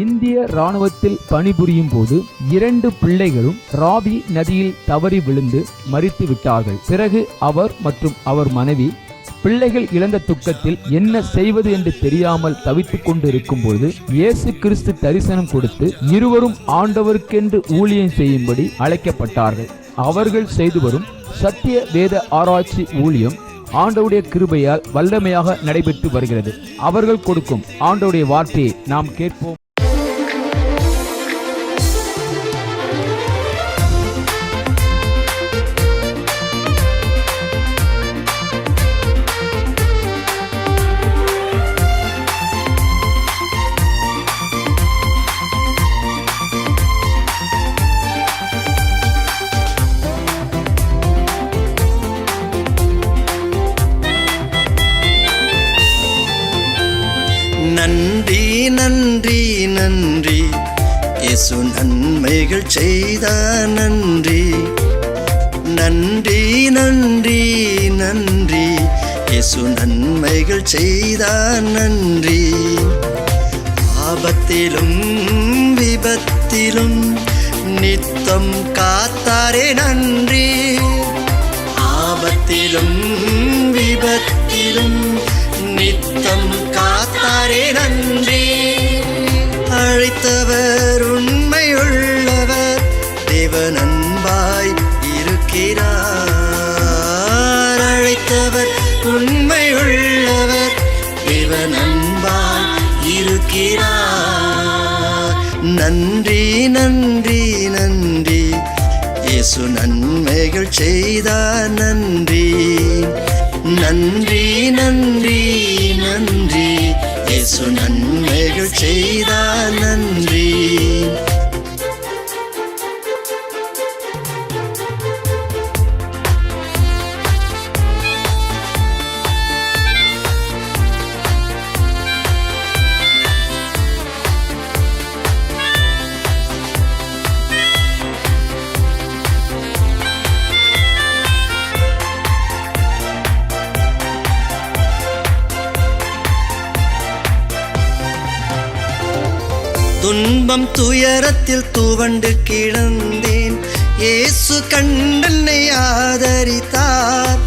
இந்திய இராணுவத்தில் பணிபுரியும் போது 2 பிள்ளைகளும் ராவி நதியில் தவறி விழுந்து மரித்து விட்டார்கள். பிறகு அவர் மற்றும் அவர் மனைவி பிள்ளைகள் இழந்த துக்கத்தில் என்ன செய்வது என்று தெரியாமல் தவித்துக் கொண்டு இருக்கும்போது இயேசு கிறிஸ்து தரிசனம் கொடுத்து இருவரும் ஆண்டவருக்கென்று ஊழியம் செய்யும்படி அழைக்கப்பட்டார்கள். அவர்கள் செய்து வரும் சத்திய வேத ஆராய்ச்சி ஊழியம் ஆண்டவருடைய கிருபையால் வல்லமையாக நடைபெற்று வருகிறது. அவர்கள் கொடுக்கும் ஆண்டவருடைய வார்த்தையை நாம் கேட்போம். நன்றி நன்றி நன்றி இயேசு நன்மைகள் செய்தார். நன்றி நன்றி நன்றி நன்றி இயேசு நன்மைகள் செய்தார். நன்றி ஆபத்திலும் விபத்திலும் நித்தம் காத்தாரே. நன்றி ஆபத்திலும் விபத்திலும் நித்தம் காத்தாரே. நன்றி அழைத்தவர் உண்மையுள்ளவர், தேவன் அன்பாய் இருக்கிறார். அழைத்தவர் உண்மையுள்ளவர், தேவன் அன்பாய் இருக்கிறார். நன்றி நன்றி நன்றி இயேசு நன்மைகள் செய்தார். நன்றி நன்றி நன்றி நன்றி இயேசு நன்மைகள் செய்தார். நன்றி துன்பம் துயரத்தில் துவண்டு கிடந்தேன், இயேசு கண்டென்னை ஆதரித்தார்.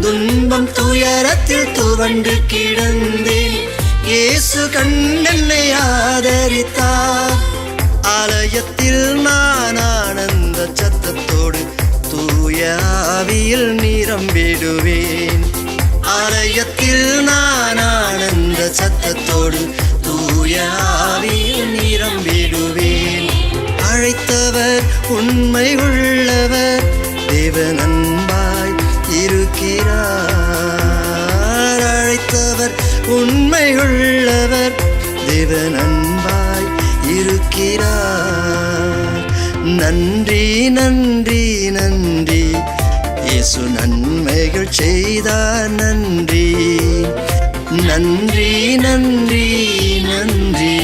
துன்பம் துயரத்தில் துவண்டு கிடந்தேன், இயேசு கண்டென்னை ஆதரித்தார். ஆலயத்தில் நான் ஆனந்த சத்தத்தோடு தூய ஆவியில் நிரம்பிடுவேன். ஆலயத்தில் நான் ஆனந்த சத்தத்தோடு தூய ஆவியில் நிரம்பிடுவேன். அழைத்தவர் உண்மை உள்ளவர், தேவன் அன்பாய் இருக்கிறார். அழைத்தவர் உண்மை உள்ளவர், தேவன் அன்பாய் இருக்கிறார். நன்றி நன்றி நன்றி இயேசு நன்மைகள் செய்தார். நன்றி நன்றி நன்றி நன்றி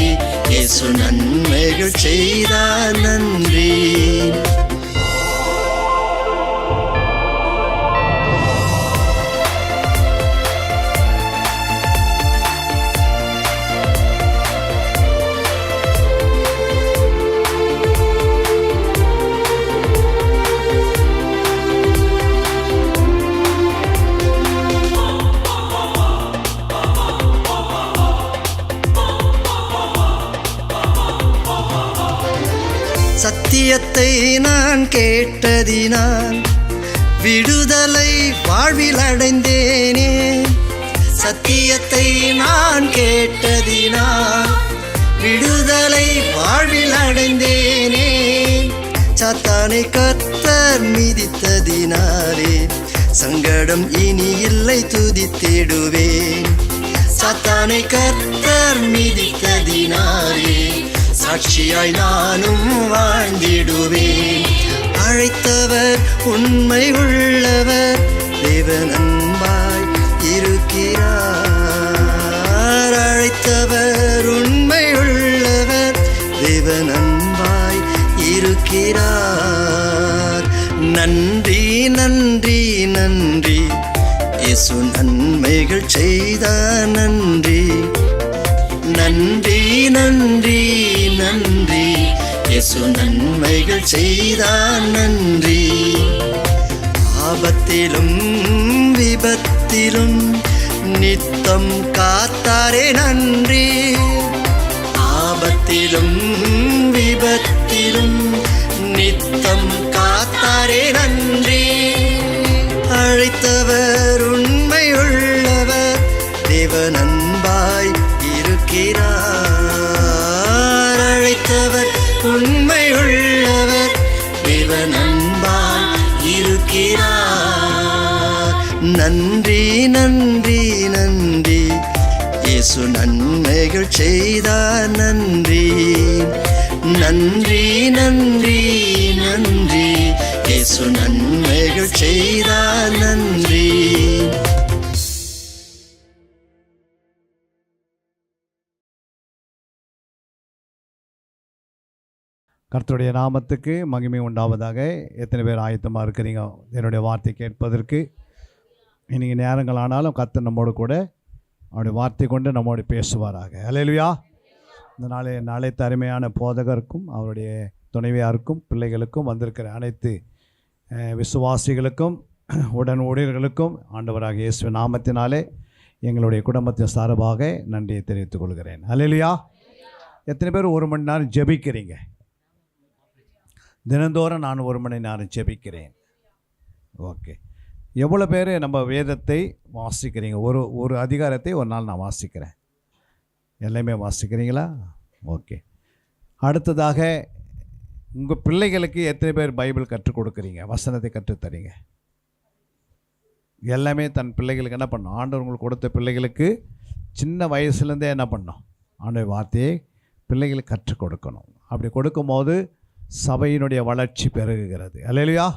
இயேசு நன்மைகள் செய்தார். நன்றி சத்தியத்தை நான் கேட்டதினால் விடுதலை வாழ்வில் அடைந்தேனே. சத்தியத்தை நான் கேட்டதினால் விடுதலை வாழ்வில் அடைந்தேனே. சாத்தானை கர்த்தர் மிதித்ததினாலே சங்கடம் இனி இல்லை, துதித்திடுவேன். சாத்தானை கர்த்தர் மிதித்ததினாலே சாட்சியாய் நானும் வாழ்ந்திடுவேன். அழைத்தவர் உண்மை உள்ளவர், தேவன் அன்பாய் இருக்கிறார். அழைத்தவர் உண்மை உள்ளவர், தேவன் அன்பாய் இருக்கிறார். நன்றி நன்றி நன்றி இயேசு நன்மைகள் செய்தார். நன்றி நன்றி நன்றி நன்றி இயேசு நன்மைகள் செய்தார் நன்றி. ஆபத்திலும் விபத்திலும் நித்தம் காத்தாரே நன்றி. ஆபத்திலும் விபத்திலும் நித்தம் காத்தாரே நன்றி. அழைத்தவர் உண்மை உள்ளவர், தேவன் அன்பாய் இருக்கிறார். அழைத்தவர் உண்மை உள்ளவர், தேவன் அன்பாய் இருக்கிறார். நன்றி நன்றி நன்றி இயேசு நன்மைகள் செய்தார் நன்றி. நன்றி நன்றி நன்றி இயேசு நன்மைகள் செய்தார் நன்றி. கர்த்தருடைய நாமத்துக்கு மகிமை உண்டாவதாக. எத்தனை பேர் ஆயத்தமாக இருக்கிறீங்க என்னுடைய வார்த்தை கேட்பதற்கு? இன்றைக்கி நேரங்கள் ஆனாலும் கர்த்தர் நம்மோடு கூட அவருடைய வார்த்தை கொண்டு நம்மோடு பேசுவாராக. அல்லேலூயா. இந்த அனைத்து அருமையான போதகருக்கும் அவருடைய துணைவியாருக்கும் பிள்ளைகளுக்கும் வந்திருக்கிற அனைத்து விசுவாசிகளுக்கும் உடன் ஊழியர்களுக்கும் ஆண்டவராக இயேசு நாமத்தினாலே எங்களுடைய குடும்பத்தின் சார்பாக நன்றியை தெரிவித்துக் கொள்கிறேன். அல்லேலூயா. எத்தனை பேர் 1 மணி நேரம் ஜெபிக்கிறீங்க? தினந்தோறும் நான் 1 மணி நேரம் ஜெபிக்கிறேன். ஓகே. எவ்வளோ பேர் நம்ம வேதத்தை வாசிக்கிறீங்க? ஒரு அதிகாரத்தை ஒரு நாள் நான் வாசிக்கிறேன். எல்லாமே வாசிக்கிறீங்களா? ஓகே. அடுத்ததாக உங்கள் பிள்ளைகளுக்கு எத்தனை பேர் பைபிள் கற்றுக் கொடுக்குறீங்க, வசனத்தை கற்றுத்தரீங்க? எல்லாமே தன் பிள்ளைகளுக்கு என்ன பண்ணணும்? ஆண்டவர் உங்களுக்கு கொடுத்த பிள்ளைகளுக்கு சின்ன வயசுலேருந்தே என்ன பண்ணணும்? ஆண்டவர் வார்த்தையை பிள்ளைகளுக்கு கற்றுக் கொடுக்கணும். அப்படி கொடுக்கும்போது சபையினுடைய வளர்ச்சி பெருகுகிறது. அல்லேலூயா.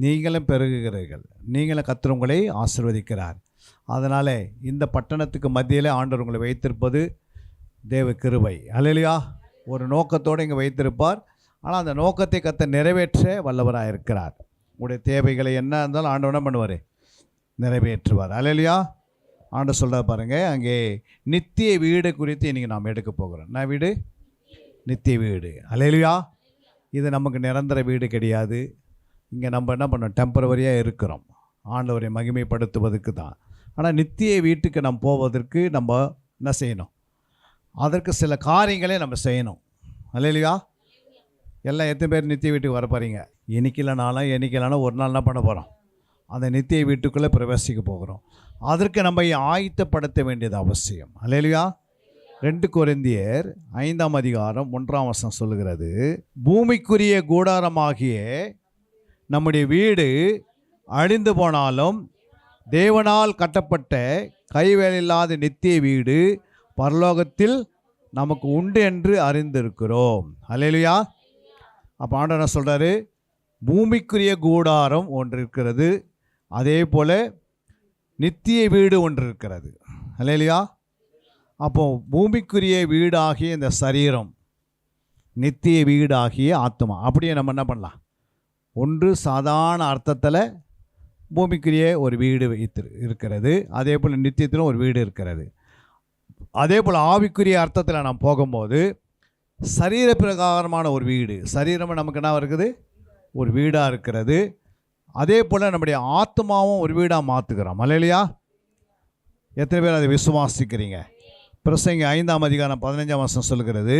நீங்களும் பெருகுகிறீர்கள். நீங்களும் கர்த்தர் உங்களை ஆசீர்வதிக்கிறார். அதனால் இந்த பட்டணத்துக்கு மத்தியில் ஆண்டவர் உங்களை வைத்திருப்பது தேவ கிருபை. அல்லேலூயா. ஒரு நோக்கத்தோடு இங்கே வைத்திருப்பார். ஆனால் அந்த நோக்கத்தை கர்த்தர் நிறைவேற்ற வல்லவராக இருக்கிறார். உங்களுடைய தேவைகளை என்ன இருந்தாலும் ஆண்டவர் என்ன பண்ணுவார்? நிறைவேற்றுவார். அல்லேலூயா. ஆண்டவர் சொல்கிற பாருங்கள், அங்கே நித்திய வீடு குறித்து இன்றைக்கி நாம் எடுக்க போகிறோம். நான் வீடு நித்திய வீடு. அல்லேலூயா. இது நமக்கு நிரந்தர வீடு கிடையாது. இங்கே நம்ம என்ன பண்ணோம்? டெம்பரவரியாக இருக்கிறோம், ஆண்டவரை மகிமைப்படுத்துவதற்கு தான். ஆனால் நித்திய வீட்டுக்கு நம்ம போவதற்கு நம்ம என்ன செய்யணும்? அதற்கு சில காரியங்களே நம்ம செய்யணும். அல்லேலூயா. எல்லாம் எத்தனை பேர் நித்திய வீட்டுக்கு வர போகிறீங்க? என்னைக்கில்லைனா ஒரு நாள் என்ன பண்ண போகிறோம்? அந்த நித்திய வீட்டுக்குள்ளே பிரவேசிக்க போகிறோம். அதற்கு நம்ம ஆயத்தப்படுத்த வேண்டியது அவசியம். அல்லேலூயா. 2 கொரிந்தியர் 5ஆம் அதிகாரம் 1ஆம் வசனம் சொல்லுகிறது, பூமிக்குரிய கூடாரமாகிய நம்முடைய வீடு அழிந்து போனாலும் தேவனால் கட்டப்பட்ட கைவேலில்லாத நித்திய வீடு பரலோகத்தில் நமக்கு உண்டு என்று அறிந்திருக்கிறோம். அல்லேலூயா. அப்போ ஆண்டவர் என்ன சொல்கிறாரு? பூமிக்குரிய கூடாரம் ஒன்று இருக்கிறது, அதே போல் நித்திய வீடு ஒன்று இருக்கிறது. அல்லேலூயா. அப்போது பூமிக்குரிய வீடாகிய இந்த சரீரம், நித்திய வீடாகிய ஆத்மா, அப்படியே நம்ம என்ன பண்ணலாம்? ஒன்று சாதாரண அர்த்தத்தில் பூமிக்குரிய ஒரு வீடு இருக்கிறது, அதே போல் நித்தியத்திலும் ஒரு வீடு இருக்கிறது. அதே போல் ஆவிக்குரிய அர்த்தத்தில் நாம் போகும்போது சரீர பிரகாரமான ஒரு வீடு, சரீரம் நமக்கு என்ன இருக்குது? ஒரு வீடாக இருக்கிறது. அதே போல் நம்முடைய ஆத்மாவும் ஒரு வீடாக மாற்றுக்கிறோம். அல்லேலூயா. எத்தனை பேர் அதை விசுவாசிக்கிறீங்க? பிரசங்கி 5ஆம் அதிகாரம் 15ஆம் வசனம் சொல்கிறது,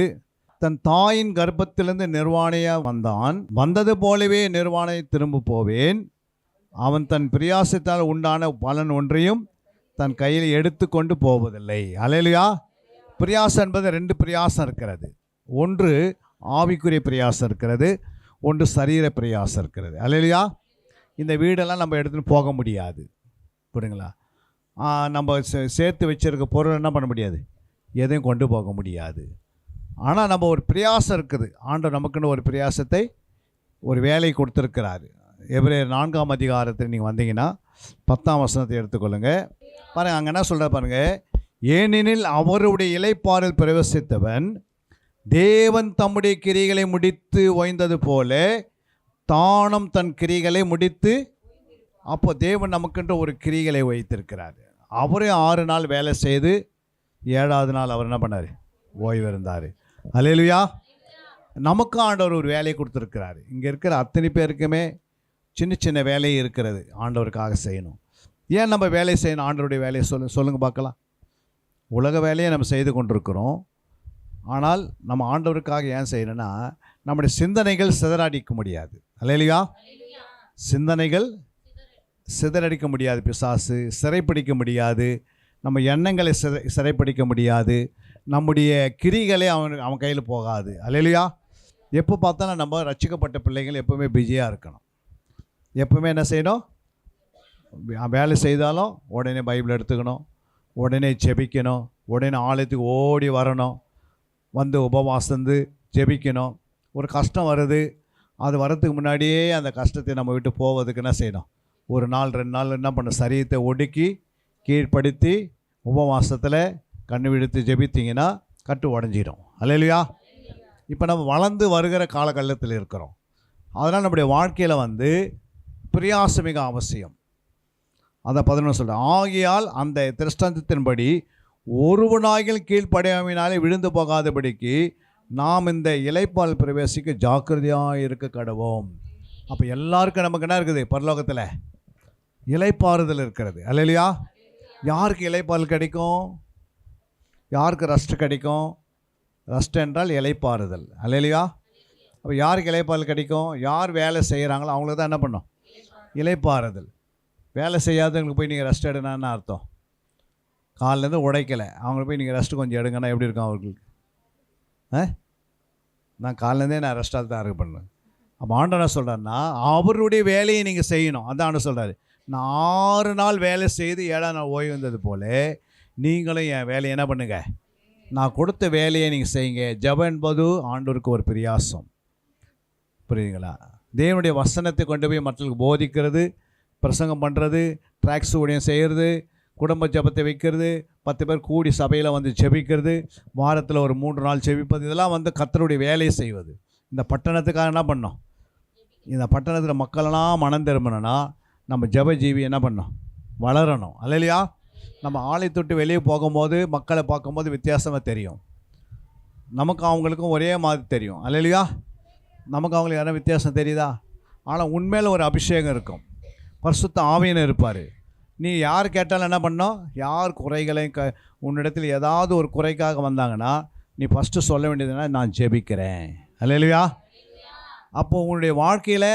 தன் தாயின் கர்ப்பத்திலிருந்து நிர்வாணியாக வந்தான், வந்தது போலவே நிர்வாணை திரும்ப போவேன். அவன் தன் பிரியாசத்தால் உண்டான பலன் ஒன்றையும் தன் கையில் எடுத்து கொண்டு போவதில்லை. அல்லேலூயா. பிரியாசம் என்பது 2 பிரியாசம் இருக்கிறது. ஒன்று ஆவிக்குரிய பிரியாசம் இருக்கிறது, ஒன்று சரீர பிரியாசம் இருக்கிறது. அல்லேலூயா. இந்த வீடெல்லாம் நம்ம எடுத்துகிட்டு போக முடியாது. புரியுங்களா? நம்ம சேர்த்து வச்சுருக்க பொருள் என்ன பண்ண முடியாது? எதையும் கொண்டு போக முடியாது. ஆனால் நம்ம ஒரு பிரயாசம் இருக்குது. ஆண்டவர் நமக்குன்னு ஒரு பிரயாசத்தை, ஒரு வேலை கொடுத்துருக்கிறாரு. எபிரேயர் 4ஆம் அதிகாரத்தில் நீங்கள் வந்தீங்கன்னா 10ஆம் வசனத்தை எடுத்துக்கொள்ளுங்கள். பாருங்கள், அங்கே என்ன சொல்கிற பாருங்கள், ஏனெனில் அவருடைய இளைப்பாறில் பிரவேசித்தவன் தேவன் தம்முடைய கிரிகளை முடித்து ஓய்ந்தது போல தானும் தன் கிரிகளை முடித்து. அப்போ தேவன் நமக்கென்று ஒரு கிரிகளை வைத்திருக்கிறார். அவரே 6 நாள் வேலை செய்து 7வது நாள் அவர் என்ன பண்ணார்? ஓய்வு இருந்தார். அல்லேலூயா. நமக்கு ஆண்டவர் ஒரு வேலையை கொடுத்துருக்கிறாரு. இங்கே இருக்கிற அத்தனை பேருக்குமே சின்ன சின்ன வேலை இருக்கிறது, ஆண்டவருக்காக செய்யணும். ஏன் நம்ம வேலை செய்யணும்? ஆண்டவருடைய வேலையை சொல்லுங்கள் பார்க்கலாம். உலக வேலையை நம்ம செய்து கொண்டிருக்கிறோம். ஆனால் நம்ம ஆண்டவருக்காக ஏன் செய்யணும்னா, நம்முடைய சிந்தனைகள் சிதறடிக்க முடியாது. அல்லேலூயா. சிந்தனைகள் சிதறடிக்க முடியாது. பிசாசு சிறைப்பிடிக்க முடியாது. நம்ம எண்ணங்களை சிறைப்பிடிக்க முடியாது. நம்முடைய கிரிகளே அவன் கையில் போகாது. அல்லேலூயா. எப்போ பார்த்தாலும் நம்ம ரட்சிக்கப்பட்ட பிள்ளைகள் எப்போவுமே பிஸியாக இருக்கணும். எப்போவுமே என்ன செய்யணும்? வேலை செய்தாலும் உடனே பைபிள் எடுத்துக்கணும், உடனே ஜெபிக்கணும், உடனே ஆலயத்துக்கு ஓடி வரணும், வந்து உபவாசந்து ஜெபிக்கணும். ஒரு கஷ்டம் வருது, அது வரத்துக்கு முன்னாடியே அந்த கஷ்டத்தை நம்ம விட்டு போவதுக்கு என்ன செய்யணும்? ஒரு நாள் 2 நாள் என்ன பண்ண, சரீரத்தை ஒடுக்கி கீழ்ப்படுத்தி உபவாசத்தில் கண்ணு விடுத்து ஜெபித்தீங்கன்னா கட்டு உடஞ்சிடும். அல்லேலூயா. இப்போ நம்ம வளர்ந்து வருகிற காலகட்டத்தில் இருக்கிறோம். அதனால் நம்முடைய வாழ்க்கையில் பிரயாசம் மிக அவசியம். அதை 11 சொல்கிறேன். ஆகையால் அந்த திருஷ்டாந்தத்தின்படி ஒருவனாகிலும் கீழ்ப்படையாமையினாலே விழுந்து போகாதபடிக்கு நாம் இந்த இளைப்பால் பிரவேசிக்க ஜாக்கிரதையாக இருக்க கடவோம். அப்போ எல்லாருக்கும் நமக்கு என்ன இருக்குது? பரலோகத்தில் இளைப்பாறுதல் இருக்கிறது. அல்லேலூயா. யாருக்கு இளைப்பால் கிடைக்கும்? யாருக்கு ரெஸ்ட் கிடைக்கும்? ரெஸ்ட் என்றால் இளைப்பாறுதல். அல்லேலூயா. அப்போ யாருக்கு இளைப்பால் கிடைக்கும்? யார் வேலை செய்கிறாங்களோ அவங்களுக்கு தான் என்ன பண்ணும்? இளைப்பாறுதல். வேலை செய்யாதவங்களுக்கு போய் நீங்கள் ரெஸ்ட் எடுனான்னு அர்த்தம். காலிலேருந்து உடைக்கலை, அவங்களுக்கு போய் நீங்கள் ரெஸ்ட்டு கொஞ்சம் எடுங்கன்னா எப்படி இருக்கும் அவர்களுக்கு? நான் காலிலேருந்தே நான் ரெஸ்ட்டாக தான் இருக்க பண்ணேன். அப்போ ஆண்டவர் என்ன சொல்கிறாருன்னா, அவருடைய வேலையை நீங்கள் செய்யணும். அதான் ஆண்டவர் சொல்கிறாரு, நான் 6 நாள் வேலை செய்து 7ஆம் நாள் ஓய்வு வந்தது போல் நீங்களும் என் வேலையை என்ன பண்ணுங்க? நான் கொடுத்த வேலையை நீங்கள் செய்யுங்க. ஜெபம் என்பது ஆண்டவருக்கு ஒரு பிரயாசம். புரியுதுங்களா? தேவனுடைய வசனத்தை கொண்டு போய் மற்றவர்களுக்கு போதிக்கிறது, பிரசங்கம் பண்ணுறது, ட்ராக்ஸ் ஊழியம் செய்கிறது, குடும்ப ஜெபத்தை வைக்கிறது, 10 பேர் கூடி சபையில் வந்து ஜெபிக்கிறது, வாரத்தில் ஒரு 3 நாள் ஜெபிப்பது, இதெல்லாம் கர்த்தருடைய வேலையை செய்வது. இந்த பட்டணத்துக்காக என்ன பண்ணோம்? இந்த பட்டணத்தில் மக்களெல்லாம் மனம் திரும்பணும்னா நம்ம ஜெபஜீவி என்ன பண்ணோம்? வளரணும். அல்லேலூயா. நம்ம ஆலயத்தொட்டு வெளியே போகும்போது மக்களை பார்க்கும்போது வித்தியாசமாக தெரியும். நமக்கு அவங்களுக்கும் ஒரே மாதிரி தெரியும். அல்லேலூயா. நமக்கு அவங்களுக்கு யாரும் வித்தியாசம் தெரியுதா? ஆனால் உண்மையில் ஒரு அபிஷேகம் இருக்கும். பரிசுத்த ஆவியனர் இருப்பார். நீ யார் கேட்டாலும் என்ன பண்ணோம்? யார் குறைகளையும் உன்னிடத்தில் ஏதாவது ஒரு குறைக்காக வந்தாங்கன்னா நீ ஃபஸ்ட்டு சொல்ல வேண்டியதுன்னா, நான் ஜெபிக்கிறேன். அல்லேலூயா. அப்போது உன்னுடைய வாழ்க்கையில்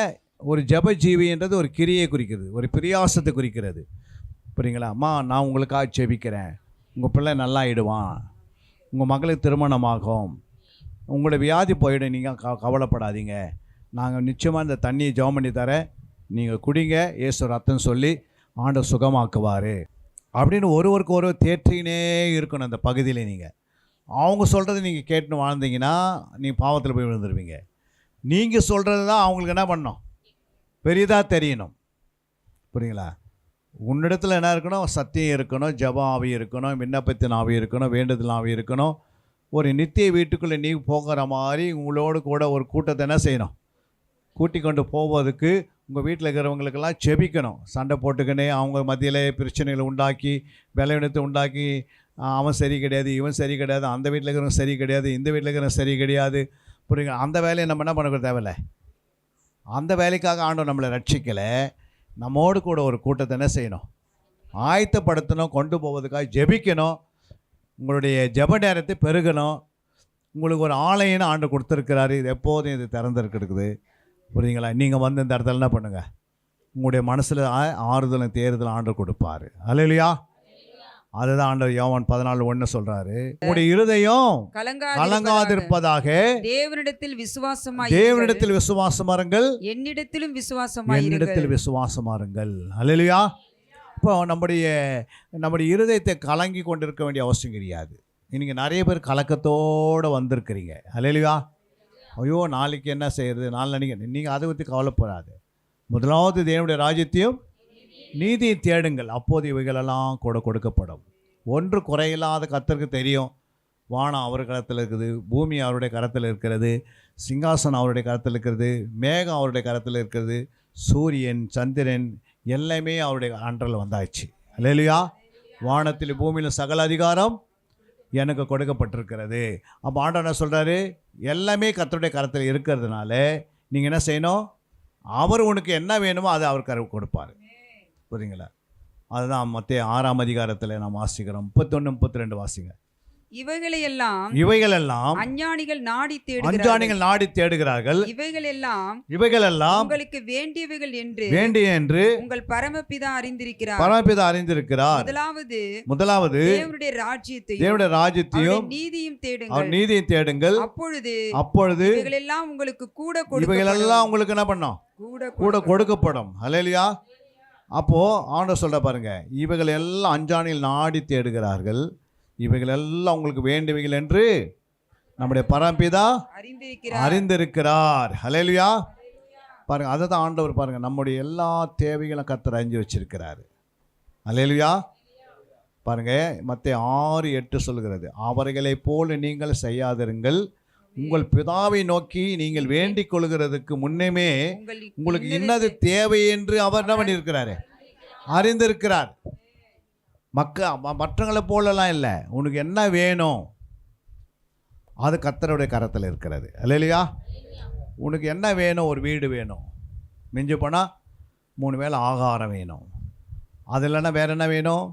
ஒரு ஜெபஜீவின்றது ஒரு கிரியை குறிக்கிறது, ஒரு பிரியாசத்தை குறிக்கிறது. புரியுங்களா? அம்மா, நான் உங்களுக்காக ஜெபிக்கிறேன், உங்கள் பிள்ளை நல்லா ஆயிடுவான், உங்கள் மகளுக்கு திருமணமாகும், உங்களோட வியாதி போயிடும், நீங்கள் கவலைப்படாதீங்க, நாங்கள் நிச்சயமாக இந்த தண்ணியை ஜெபம் பண்ணி தரேன், நீங்கள் குடிங்க, இயேசு ரத்தம் சொல்லி ஆண்டவர் சுகமாக்குவார் அப்படின்னு ஒருவருக்கு ஒருவர் தேற்றினே இருக்கணும். அந்த பகுதியில் நீங்கள் அவங்க சொல்கிறது நீங்கள் கேட்டுன்னு வாழ்ந்தீங்கன்னா நீங்கள் பாவத்தில் போய் விழுந்துருவீங்க. நீங்கள் சொல்கிறது தான் அவங்களுக்கு என்ன பண்ணணும்? பெரிதாக தெரியணும். புரியுங்களா? உன்னிடத்தில் என்ன இருக்கணும்? சத்தியம் இருக்கணும், ஜெப ஆவி இருக்கணும், விண்ணப்பத்தின் ஆவி இருக்கணும், வேண்டுதல் ஆவி இருக்கணும். ஒரு நித்திய வீட்டுக்குள்ளே நீ போகிற மாதிரி உங்களோடு கூட ஒரு கூட்டத்தை என்ன செய்யணும்? கூட்டி கொண்டு போவதுக்கு உங்கள் வீட்டில் இருக்கிறவங்களுக்கெல்லாம் செபிக்கணும். சண்டை போட்டுக்கினே அவங்க மத்தியில் பிரச்சனைகளை உண்டாக்கி, விளைவினத்தை உண்டாக்கி, அவன் சரி கிடையாது, இவன் சரி கிடையாது, அந்த வீட்டில் இருக்கிறவங்க சரி கிடையாது, இந்த வீட்டில் இருக்கிறவங்க சரி கிடையாது. புரியுங்க? அந்த வேலையை நம்ம என்ன பண்ண தேவையில்லை. அந்த வேலைக்காக ஆண்டவர் நம்மளை ரட்சிக்கலை. நம்மோடு கூட ஒரு கூட்டத்தை என்ன செய்யணும்? ஆயத்தப்படுத்தணும், கொண்டு போவதுக்காக ஜெபிக்கணும். உங்களுடைய ஜெப நேரத்தை பெருகணும். உங்களுக்கு ஒரு ஆலயம்னு ஆண்டவர் கொடுத்துருக்கிறாரு. இது எப்போதும் இது திறந்துருக்குது. புரியுங்களா? நீங்கள் வந்து இந்த இடத்துல என்ன பண்ணுங்கள்? உங்களுடைய மனசில் ஆறுதலும் தேறுதலும் ஆண்டவர் கொடுப்பார். அல்லேலூயா. அதுதான் ஆண்டவர் யோவான் 14:1 சொல்றாரு, உங்களுடைய இருதயம் கலங்காதிருப்பதாக தேவனிடத்தில் விசுவாசமாருங்கள், என்னிடத்திலும் விசுவாசமாருங்கள். அல்லேலூயா. இப்போ நம்முடைய இருதயத்தை கலங்கி கொண்டிருக்க வேண்டிய அவசியம் கிடையாது. இன்னைக்கு நிறைய பேர் கலக்கத்தோடு வந்திருக்கிறீங்க. அல்லேலூயா. ஐயோ, நாளைக்கு என்ன செய்கிறது, நாளைக்கு நீங்கள் அதை பற்றி கவலைப்படாது. முதலாவது தேவனுடைய ராஜ்யத்தையும் நீதியை தேடுங்கள், அப்போது இவைகளெல்லாம் கொடுக்கப்படும். ஒன்று குறையில்லாத கர்த்தருக்கு தெரியும். வானம் அவர் கரத்தில் இருக்குது, பூமி அவருடைய கரத்தில் இருக்கிறது, சிங்காசனம் அவருடைய கரத்தில் இருக்கிறது, மேகம் அவருடைய கரத்தில் இருக்கிறது, சூரியன் சந்திரன் எல்லாமே அவருடைய ஆற்றல் வந்தாச்சு. அல்லேலூயா. வானத்தில் பூமியில் சகல அதிகாரம் எனக்கு கொடுக்கப்பட்டிருக்கிறது. அப்போ ஆண்டவர் என்ன சொல்கிறாரு, எல்லாமே கர்த்தருடைய கரத்தில் இருக்கிறதுனால நீங்கள் என்ன செய்யணும், அவர் உனக்கு என்ன வேணுமோ அதை அவர் கொடுப்பார். புரியுங்களா? அதுதான் மத்தேயு 6ஆம் அதிகாரத்தில் நாம் வாசிக்கிறோம். 31, 32 வாசிங்க. இவைகளெல்லாம் அஞ்ஞானிகள் நாடி தேடுகிறார்கள். இவைகளெல்லாம் உங்களுக்கு வேண்டியவைகள் என்று உங்கள் பரமபிதா அறிந்திருக்கிறார். முதலாவது தேவனுடைய ராஜ்யத்தையும் நீதியும் தேடுங்கள். அப்பொழுது இவைகளெல்லாம் உங்களுக்கு உங்களுக்கு என்ன பண்ணோம், கூட கொடுக்கப்படும். அல்லேலூயா. அப்போ ஆண்டவர் சொல்ற பாருங்க, இவைகள் எல்லாம் அஞ்ஞானிகள் நாடி தேடுகிறார்கள், இவைகள் எல்லாம் உங்களுக்கு வேண்டியவைகள் என்று நம்முடைய பரமபிதா அறிந்திருக்கிறார். ஹல்லேலூயா. பாருங்க, அதை தான் ஆண்டவர் பாருங்க, நம்முடைய எல்லா தேவைகளும் கர்த்தர் அறிஞ்சு வச்சிருக்கிறாரு. ஹல்லேலூயா. பாருங்க, மத்தேயு 6:8 சொல்கிறது, அவர்களை போல நீங்கள் செய்யாதிருங்கள், உங்கள் பிதாவை நோக்கி நீங்கள் வேண்டிக் கொள்கிறதுக்கு முன்னமே உங்களுக்கு என்னது தேவை என்று அவர் என்ன பண்ணியிருக்கிறாரு, அறிந்திருக்கிறார். மற்றவங்களை போலலாம் இல்லை, உனக்கு என்ன வேணும் அது கர்த்தருடைய கரத்தில் இருக்கிறது. அல்லேலூயா. உனக்கு என்ன வேணும், ஒரு வீடு வேணும், மிஞ்சி போனால் 3 வேளை ஆகாரம் வேணும், அது இல்லைன்னா வேறு என்ன வேணும்,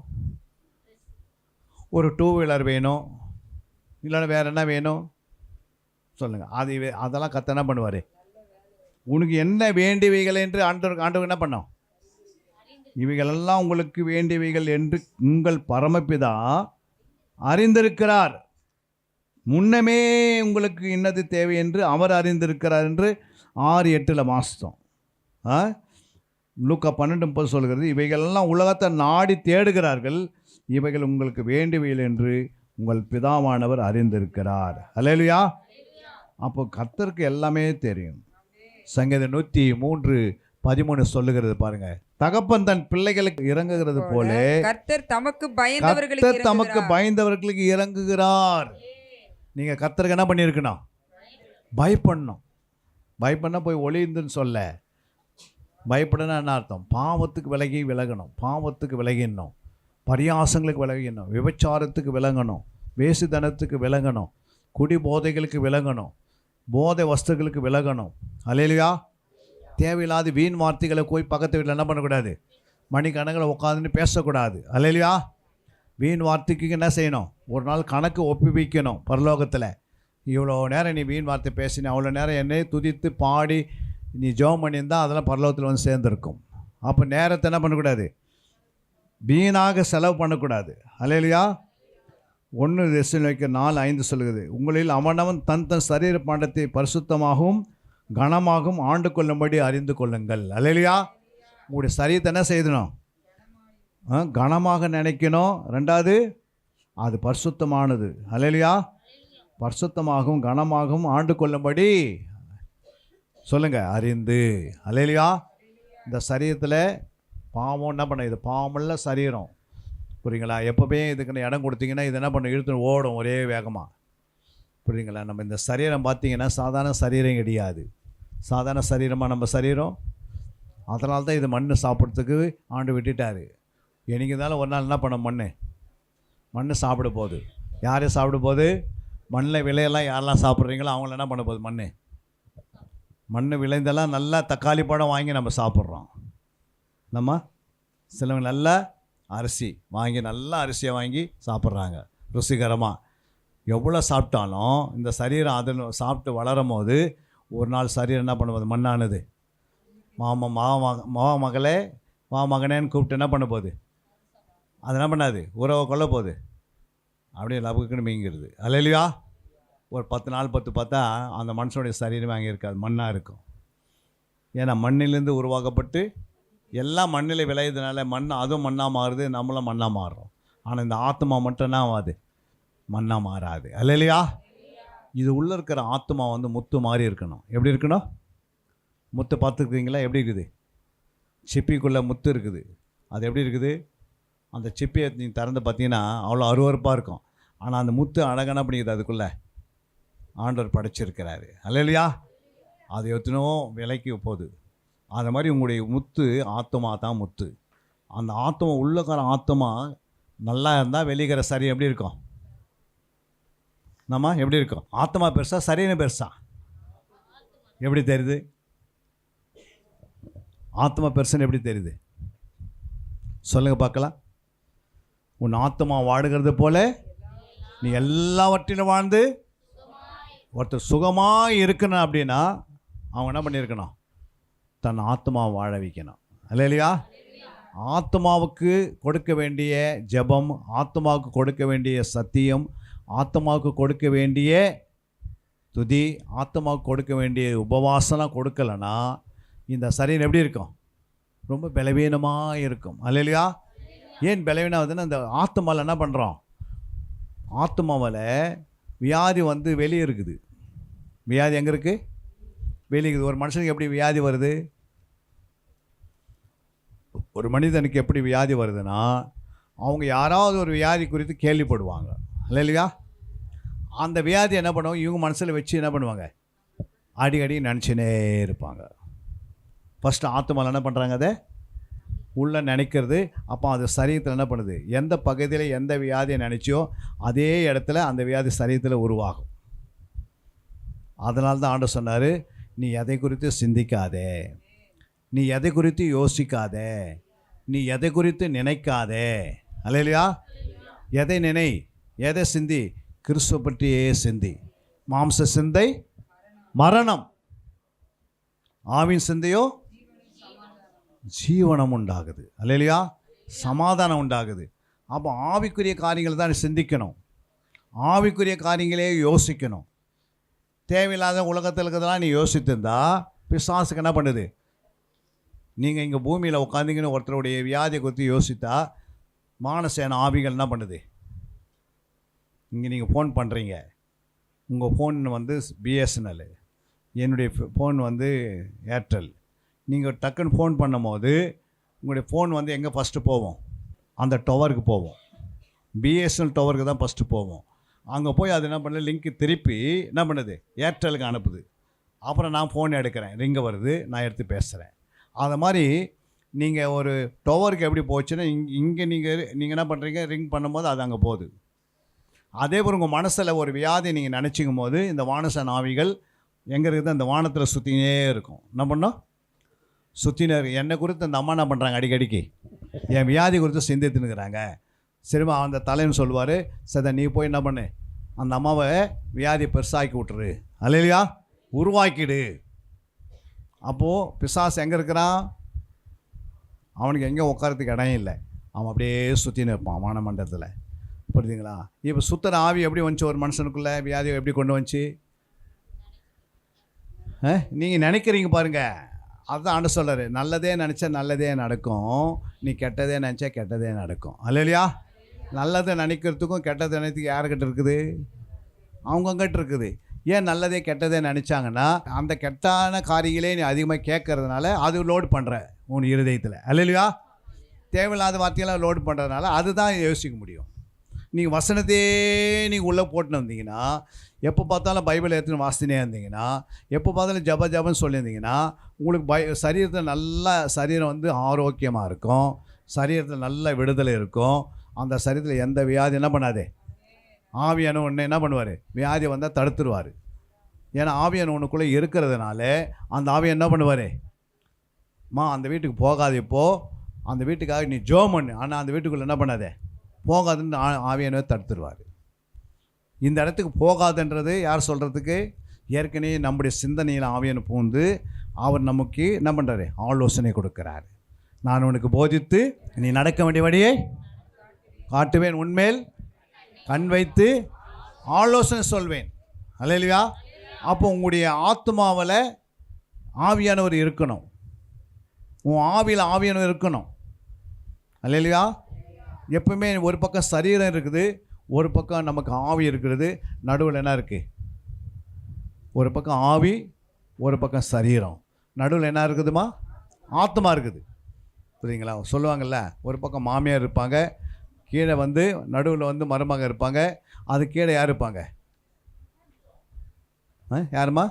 ஒரு 2 வீலர் வேணும், இல்லைன்னா வேறு என்ன வேணும் சொல்லுங்கள். அதெல்லாம் கர்த்தர் என்ன பண்ணுவார், உனக்கு என்ன வேண்டியவைகள் என்று ஆண்டவர் என்ன பண்ணோம், இவைகளெல்லாம் உங்களுக்கு வேண்டியவைகள் என்று உங்கள் பரமபிதா அறிந்திருக்கிறார், முன்னமே உங்களுக்கு இன்னது தேவை என்று அவர் அறிந்திருக்கிறார் என்று 6:8 வாசித்தோம். லூக்கா 12:30 சொல்கிறது, இவைகளெல்லாம் உலகத்தை நாடி தேடுகிறார்கள், இவைகள் உங்களுக்கு வேண்டியவைகள் என்று உங்கள் பிதாவானவர் அறிந்திருக்கிறார். அல்லேலூயா. அப்போ கர்த்தருக்கு எல்லாமே தெரியும். சங்கீதம் 103:13 சொல்லுகிறது பாருங்க, தகப்பன் தன் பிள்ளைகளுக்கு இறங்குகிறது போல கர்த்தர் தமக்கு பயந்தவர்களுக்கு இறங்குகிறார். நீங்க கர்த்தருக்கு என்ன பண்ணியிருக்கணும், பயப்படணும். பயப்படனா போய் ஒளிந்துன்னு சொல்ல, பயப்படனா என்ன அர்த்தம், பாவத்துக்கு விலகணும், பாவத்துக்கு விலகிடணும், பரியாசங்களுக்கு விலகிடணும், விபச்சாரத்துக்கு விலகணும், வேசித்தனத்துக்கு விலகணும், குடி போதைகளுக்கு விலகணும், போதை வஸ்துகளுக்கு விலகணும். அல்லேலூயா. தேவையில்லாத வீண் வார்த்தைகளை போய் பக்கத்து வீட்டில் என்ன பண்ணக்கூடாது, மணிக்கணக்கில் உட்காந்துன்னு பேசக்கூடாது. அல்லேலூயா. வீண் வார்த்தைக்கு என்ன செய்யணும், ஒரு நாள் கணக்கு ஒப்புவிக்கணும் பரலோகத்தில். இவ்வளோ நேரம் நீ வீண் வார்த்தை பேசின, அவ்வளோ நேரம் என்னை துதித்து பாடி நீ ஜெபம் பண்ணியிருந்தால் அதெல்லாம் பரலோகத்தில் வந்து சேர்ந்துருக்கும். அப்போ நேரத்தை என்ன பண்ணக்கூடாது, வீணாக செலவு பண்ணக்கூடாது. அல்லேலூயா. 1 தெசலோனிக்கேயர் 4:5 சொல்கிறது, உங்களில் அவனவன் தன் சரீர பாண்டத்தை பரிசுத்தமாகவும் கனமாகவும் ஆண்டு கொள்ளும்படி அறிந்து கொள்ளுங்கள். அல்லேலூயா. உங்களுடைய சரீரத்தை என்ன செய்யணும், கனமாக நினைக்கணும். 2வது அது பரிசுத்தமானது. அல்லேலூயா. பரிசுத்தமாகவும் கனமாகவும் ஆண்டு கொள்ளும்படி சொல்லுங்க, அறிந்து. அல்லேலூயா. இந்த சரீரத்தில் பாவம் என்ன பண்ண, இது பாவமுள்ள சரீரம், புரியுங்களா? எப்போவே இதுக்குன்னு இடம் கொடுத்தீங்கன்னா இது என்ன பண்ண, இழுத்து ஓடும் ஒரே வேகமாக, புரியுங்களா? நம்ம இந்த சரீரம் பார்த்தீங்கன்னா சாதாரண சரீரம் கிடையாது, சாதாரண சரீரமாக நம்ம சரீரம். அதனால தான் இது மண் சாப்பிட்றதுக்கு ஆண்டு விட்டுட்டார். என்னைக்கு இருந்தாலும் ஒரு நாள் என்ன பண்ண, மண் சாப்பிட போகுது. யாரையும் சாப்பிட போகுது, மண்ணில் விளையெல்லாம் யாரெல்லாம் சாப்பிட்றீங்களோ அவங்கள என்ன பண்ண போகுது, மண் விளைந்தெல்லாம் நல்லா தக்காளி பழம் வாங்கி நம்ம சாப்பிட்றோம். நம்ம சிலவங்க நல்லா அரிசி வாங்கி, நல்ல அரிசியை வாங்கி சாப்பிட்றாங்க ருசிகரமாக. எவ்வளோ சாப்பிட்டாலும் இந்த சரீரம் அதில் சாப்பிட்டு வளரும் போது ஒரு நாள் சரீரம் என்ன பண்ணுவது, மண்ணானது. மாவ மகளே வா மகனேன்னு கூப்பிட்டு என்ன பண்ண போகுது, அது என்ன பண்ணாது, உறவை கொள்ள போகுது, அப்படியே லபுக்குன்னு மீங்கிறது. அல்லேலூயா. ஒரு 10 நாள் பார்த்தா அந்த மனுஷனுடைய சரீரமே அங்கே இருக்காது, மண்ணாக இருக்கும். ஏன்னா மண்ணிலேருந்து உருவாக்கப்பட்டு எல்லாம் மண்ணில் விளையிறதுனால அதுவும் மண்ணாக மாறுது, நம்மளும் மண்ணாக மாறுறோம். ஆனால் இந்த ஆத்மா மட்டும் என்ன ஆகாது, மண்ணாக மாறாது. அல்லேலூயா. இது உள்ளே இருக்கிற ஆத்மா முத்து மாதிரி இருக்கணும். எப்படி இருக்கணும், முத்து பார்த்துருக்குறீங்களா, எப்படி இருக்குது, சிப்பிக்குள்ளே முத்து இருக்குது, அது எப்படி இருக்குது, அந்த சிப்பியை நீங்கள் திறந்து பார்த்தீங்கன்னா அவ்வளோ அருவருப்பாக இருக்கும். ஆனால் அந்த முத்து அழகான பண்ணிக்குது, அதுக்குள்ளே ஆண்டவர் படைச்சிருக்கிறாரு. அல்லேலூயா. அது எத்தனோ விலைக்கு போகுது. அது மாதிரி உங்களுடைய முத்து ஆத்மா தான் முத்து. அந்த ஆத்மா உள்ளக்கார ஆத்மா நல்லா இருந்தால் வெளிக்கிற சரி எப்படி இருக்கும், நம்ம எப்படி இருக்கோம்? ஆத்மா பெருசா சரீரம் பெருசா? எப்படி தெரியுது? ஆத்மா பெருசுன்னு எப்படி தெரியுது? சொல்லுங்க பார்க்கலாம். உன் ஆத்மா வாடுகிறது போல நீ எல்லாவற்றிலும் வாழ்ந்து ஒருத்தர் சுகமாக இருக்கணும் அப்படின்னா அவங்க என்ன பண்ணியிருக்கணும்? தன் ஆத்மாவை வாழ வைக்கணும். இல்லையா? ஆத்மாவுக்கு கொடுக்க வேண்டிய ஜெபம், ஆத்மாவுக்கு கொடுக்க வேண்டிய சத்தியம், ஆத்மாவுக்கு கொடுக்க வேண்டிய துதி, ஆத்மாவுக்கு கொடுக்க வேண்டிய உபவாசம்லாம் கொடுக்கலன்னா இந்த சரீரம் எப்படி இருக்கும்? ரொம்ப பலவீனமாக இருக்கும். இல்லையா? ஏன் பலவீனம் ஆகுதுன்னா இந்த ஆத்மாவில் என்ன பண்ணுறோம்? ஆத்மாவில் வியாதி வந்து வெளியே இருக்குது. வியாதி எங்கே இருக்குது? வெளியே இருக்குது. ஒரு மனுஷனுக்கு எப்படி வியாதி வருது? ஒரு மனிதனுக்கு எப்படி வியாதி வருதுன்னா அவங்க யாராவது ஒரு வியாதி குறித்து கேள்விப்படுவாங்க. இல்லையா? அந்த வியாதி என்ன பண்ணுவாங்க? இவங்க மனசில் வச்சு என்ன பண்ணுவாங்க? அடிக்கடி நினச்சினே இருப்பாங்க. ஃபஸ்ட்டு ஆத்மாவில் என்ன பண்ணுறாங்க? அதை உள்ளே நினைக்கிறது. அப்போ அது சரீரத்தில் என்ன பண்ணுது? எந்த பகுதியில் எந்த வியாதியை நினச்சியோ அதே இடத்துல அந்த வியாதி சரீரத்தில் உருவாகும். அதனால தான் ஆண்டவர் சொன்னார், நீ எதை குறித்து சிந்திக்காதே, நீ எதை குறித்து யோசிக்காதே, நீ எதை குறித்து நினைக்காதே. அல்லையா? எதை நினை, எதை சிந்தி? கிறிஸ்துவ பற்றியே சிந்தி. மாம்ச சிந்தை மரணம், ஆவின் சிந்தையோ ஜீவனம் உண்டாகுது. அல்லையா? சமாதானம் உண்டாகுது. அப்போ ஆவிக்குரிய காரியங்கள் தான் சிந்திக்கணும், ஆவிக்குரிய காரியங்களே யோசிக்கணும். தேவையில்லாத உலகத்தில் இருக்கிறதெல்லாம் நீ யோசித்திருந்தா பிசாசுக்கு என்ன பண்ணுது? நீங்கள் இங்கே பூமியில் உட்காந்திங்கன்னு ஒருத்தருடைய வியாதியை குறித்து யோசித்தா மானசேன ஆவிகள் என்ன பண்ணுது? இங்கே நீங்கள் ஃபோன் பண்ணுறீங்க, உங்கள் ஃபோன் வந்து பிஎஸ்என்எல், என்னுடைய ஃபோன் வந்து ஏர்டெல். நீங்கள் டக்குன்னு ஃபோன் பண்ணும் போது உங்களுடைய ஃபோன் வந்து எங்கே ஃபஸ்ட்டு போவோம்? அந்த டவருக்கு போவோம். பிஎஸ்என்எல் டவருக்கு தான் ஃபஸ்ட்டு போவோம். அங்கே போய் அது என்ன பண்ணல, லிங்க்கு திருப்பி என்ன பண்ணுது? ஏர்டெலுக்கு அனுப்புது. அப்புறம் நான் ஃபோன் எடுக்கிறேன், ரிங்கு வருது, நான் எடுத்து பேசுகிறேன். அது மாதிரி நீங்கள் ஒரு டவருக்கு எப்படி போச்சுன்னா இங்கே நீங்கள் என்ன பண்ணுறீங்க? ரிங் பண்ணும்போது அது அங்கே போகுது. அதே போல் உங்கள் மனசில் ஒரு வியாதி நீங்கள் நினச்சிக்கும் போது இந்த வானச நாவிகள் எங்கே இருக்குது? அந்த வானத்தில் சுற்றினே இருக்கும். என்ன பண்ணோம்? சுற்றினர். என்னை குறித்து அந்த அம்மா என்ன பண்ணுறாங்க? அடிக்கடிக்கு என் வியாதி குறித்து சிந்தித்துனுக்கிறாங்க. சரிம்மா, அந்த தலைன்னு சொல்லுவார், சரி நீ போய் என்ன பண்ணு, அந்த அம்மாவை வியாதி பெருசாக்கி விட்டுரு. அல்லையா? உருவாக்கிடு. அப்போது பிசாசு எங்கே இருக்கிறான்? அவனுக்கு எங்கே உட்காரத்துக்கு இடம் இல்லை. அவன் அப்படியே சுற்றின்னு இருப்பான் வானமண்டலத்தில். புரியுதுங்களா? இப்போ சுத்தர ஆவி எப்படி வந்துச்சு ஒரு மனுஷனுக்குள்ளே? வியாதியை எப்படி கொண்டு வந்துச்சு? நீங்கள் நினைக்கிறீங்க பாருங்கள். அதுதான் ஆண்டு சொல்கிறாரு, நல்லதே நினச்சா நல்லதே நடக்கும், நீ கெட்டதே நினச்சா கெட்டதே நடக்கும். அல்லையா? நல்லதை நினைக்கிறதுக்கும் கெட்டதை நினைக்கிறதுக்கு யாருக்கிட்ட இருக்குது? அவங்கக்கிட்ட இருக்குது. ஏன் நல்லதே கெட்டதே நினச்சாங்கன்னா அந்த கெட்டான காரியங்களே நீ அதிகமாக கேட்கறதுனால அது லோடு பண்ணுற உன் இருதயத்தில். அல்லையா? தேவையில்லாத வார்த்தையெல்லாம் லோடு பண்ணுறதுனால அதுதான் யோசிக்க முடியும். நீங்கள் வசனத்தையே நீங்கள் உள்ளே போட்டுன்னு வந்தீங்கன்னா, எப்போ பார்த்தாலும் பைபிள் எடுத்துன்னு வாசினே இருந்தீங்கன்னா, எப்போ பார்த்தாலும் ஜபன்னு சொல்லியிருந்தீங்கன்னா உங்களுக்கு சரீரத்தில் நல்லா சரீரம் வந்து ஆரோக்கியமாக இருக்கும், சரீரத்தில் நல்ல விடுதலை இருக்கும். அந்த சரீரத்தில் எந்த வியாதி என்ன பண்ணாதே? ஆவியான ஒன்று என்ன பண்ணுவார்? வியாதி வந்தால் தடுத்துருவார். ஏன்னா ஆவியான ஒன்றுக்குள்ளே இருக்கிறதுனால அந்த ஆவியை என்ன பண்ணுவார்? அந்த வீட்டுக்கு போகாது, இப்போது அந்த வீட்டுக்காக நீ ஜோம் பண்ணு, ஆனால் அந்த வீட்டுக்குள்ளே என்ன பண்ணாதே? போகாதுன்னு ஆவியானவே தடுத்துருவார். இந்த இடத்துக்கு போகாதுன்றது யார் சொல்கிறதுக்கு? ஏற்கனவே நம்முடைய சிந்தனையில் ஆவியான பூந்து அவர் நமக்கு என்ன பண்ணுறாரு? ஆலோசனை கொடுக்குறாரு. நான் உனக்கு போதித்து நீ நடக்க வேண்டிய வழியை காட்டுவேன், உன்மேல் கண் வைத்து ஆலோசனை சொல்வேன். அல்லையா? அப்போ உங்களுடைய ஆத்மாவில் ஆவியானவர் இருக்கணும், உன் ஆவியில் ஆவியானவர் இருக்கணும். அல்லையா? எப்பவுமே ஒரு பக்கம் சரீரம் இருக்குது, ஒரு பக்கம் நமக்கு ஆவி இருக்கிறது, நடுவில் என்ன இருக்குது? ஒரு பக்கம் ஆவி, ஒரு பக்கம் சரீரம், நடுவில் என்ன இருக்குதுமா? ஆத்மா இருக்குது. புரியுங்களா? சொல்லுவாங்கள்ல, ஒரு பக்கம் மாமியார் இருப்பாங்க, கீழே வந்து நடுவில் வந்து மருமகன் இருப்பாங்க, அது கீழே யார் இருப்பாங்க? யாருமா?